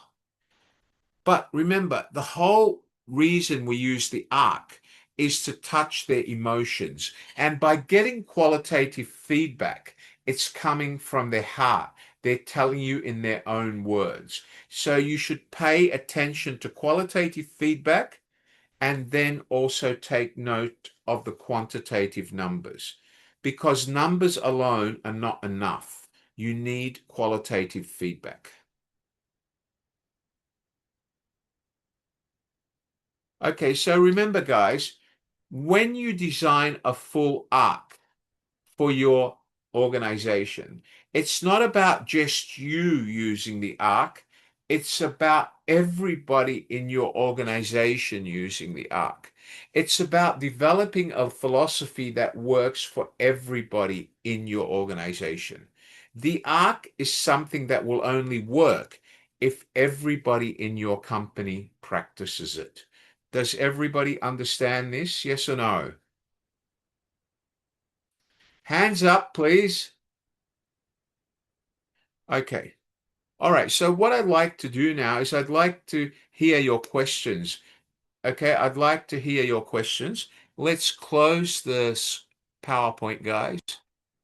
But remember, the whole reason we use the arc is to touch their emotions. And by getting qualitative feedback, it's coming from their heart. They're telling you in their own words. So you should pay attention to qualitative feedback and then also take note of the quantitative numbers, because numbers alone are not enough. You need qualitative feedback. Okay, so remember, guys, when you design a full arc for your organization, it's not about just you using the arc, it's about everybody in your organization using the arc. It's about developing a philosophy that works for everybody in your organization. The arc is something that will only work if everybody in your company practices it. Does everybody understand this? Yes or no? Hands up, please. Okay. All right. So what I'd like to do now is I'd like to hear your questions. Okay. I'd like to hear your questions. Let's close this PowerPoint, guys.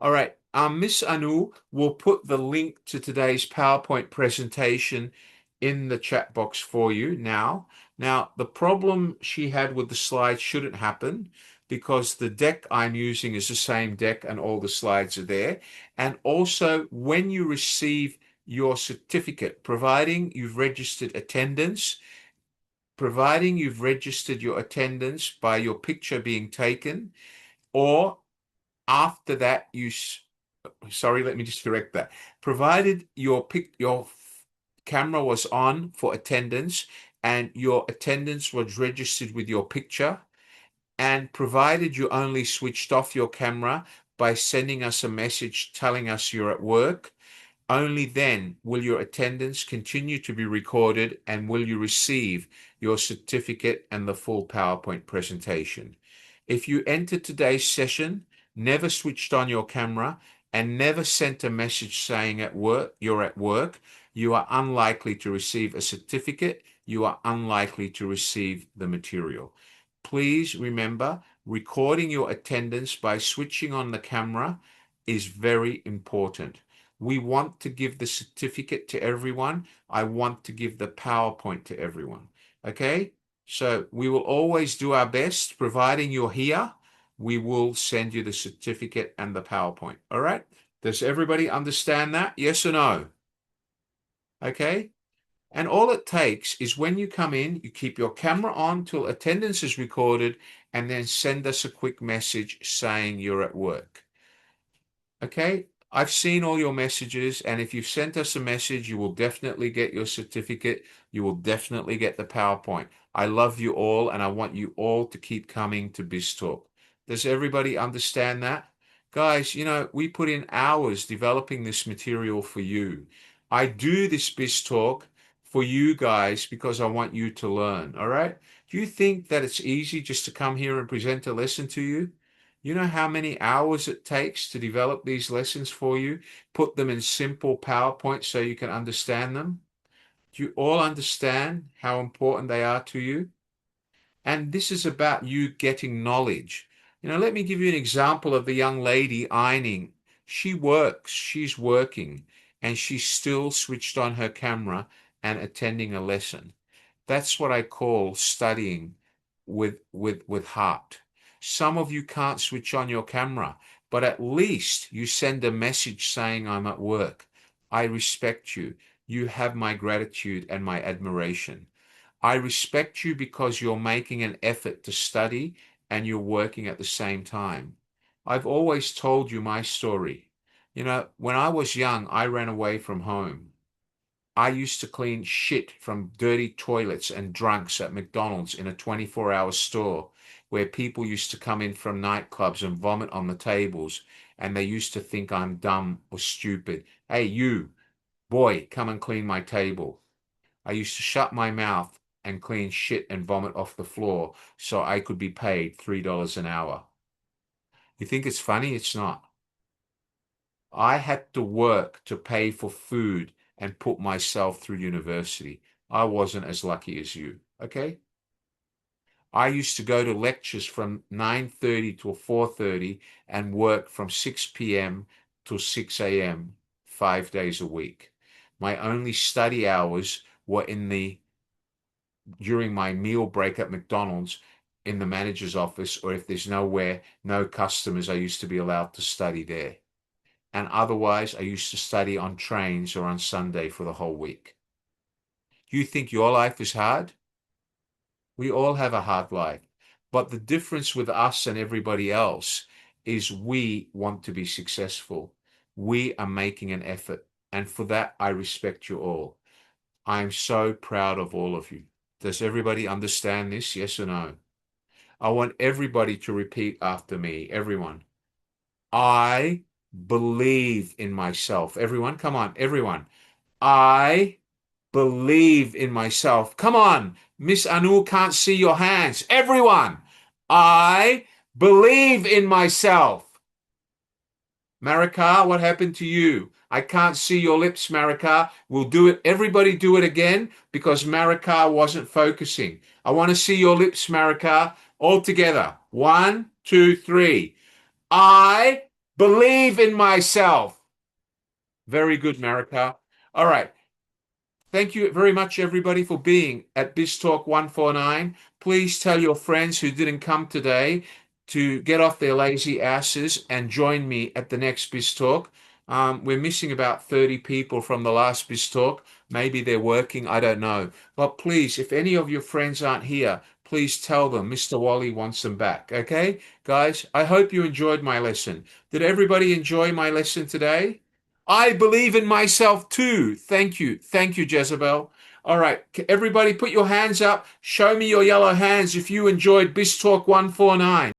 All right. Miss Anu will put the link to today's PowerPoint presentation in the chat box for you now. Now, the problem she had with the slides shouldn't happen because the deck I'm using is the same deck and all the slides are there. And also, when you receive your certificate, providing you've registered your attendance by your picture being taken, or after that sorry, let me just correct that. Provided your camera was on for attendance and your attendance was registered with your picture, and provided you only switched off your camera by sending us a message telling us you're at work, only then will your attendance continue to be recorded and will you receive your certificate and the full PowerPoint presentation. If you entered today's session, never switched on your camera, and never sent a message saying you're at work, you are unlikely to receive a certificate. You are unlikely to receive the material. Please remember, recording your attendance by switching on the camera is very important. We want to give the certificate to everyone. I want to give the PowerPoint to everyone. Okay? So we will always do our best. Providing you're here, we will send you the certificate and the PowerPoint. All right? Does everybody understand that? Yes or no? Okay? And all it takes is when you come in, you keep your camera on till attendance is recorded, and then send us a quick message saying you're at work. Okay, I've seen all your messages, and if you've sent us a message, you will definitely get your certificate. You will definitely get the PowerPoint. I love you all, and I want you all to keep coming to Biz Talk. Does everybody understand that? Guys, we put in hours developing this material for you. I do this Biz Talk for you guys because I want you to learn, all right? Do you think that it's easy just to come here and present a lesson to you? You know how many hours it takes to develop these lessons for you, put them in simple PowerPoint so you can understand them? Do you all understand how important they are to you? And this is about you getting knowledge. Let me give you an example of the young lady ironing. She's working, and she's still switched on her camera and attending a lesson. That's what I call studying with heart. Some of you can't switch on your camera, but at least you send a message saying I'm at work. I respect you. You have my gratitude and my admiration. I respect you because you're making an effort to study and you're working at the same time. I've always told you my story. When I was young, I ran away from home. I used to clean shit from dirty toilets and drunks at McDonald's in a 24-hour store where people used to come in from nightclubs and vomit on the tables, and they used to think I'm dumb or stupid. Hey, you, boy, come and clean my table. I used to shut my mouth and clean shit and vomit off the floor so I could be paid $3 an hour. You think it's funny? It's not. I had to work to pay for food and put myself through university. I wasn't as lucky as you, okay? I used to go to lectures from 9:30 to 4:30 and work from 6 p.m. to 6 a.m. 5 days a week. My only study hours were during my meal break at McDonald's in the manager's office, or if there's no customers, I used to be allowed to study there. And otherwise, I used to study on trains or on Sunday for the whole week. You think your life is hard? We all have a hard life. But the difference with us and everybody else is we want to be successful. We are making an effort. And for that, I respect you all. I'm so proud of all of you. Does everybody understand this? Yes or no? I want everybody to repeat after me. Everyone. I believe in myself. Everyone, come on, everyone. I believe in myself. Come on, Miss Anu can't see your hands. Everyone, I believe in myself. Marika, what happened to you? I can't see your lips, Marika. We'll do it. Everybody do it again because Marika wasn't focusing. I want to see your lips, Marika, all together. 1, 2, 3. I believe in myself. Very good, Marika. All right. Thank you very much, everybody, for being at Biz Talk 149. Please tell your friends who didn't come today to get off their lazy asses and join me at the next Biz Talk. We're missing about 30 people from the last Biz Talk. Maybe they're working, I don't know. But please, if any of your friends aren't here, please tell them Mr. Wally wants them back. Okay, guys, I hope you enjoyed my lesson. Did everybody enjoy my lesson today? I believe in myself too. Thank you. Thank you, Jezebel. All right. Everybody put your hands up. Show me your yellow hands if you enjoyed Biz Talk 149.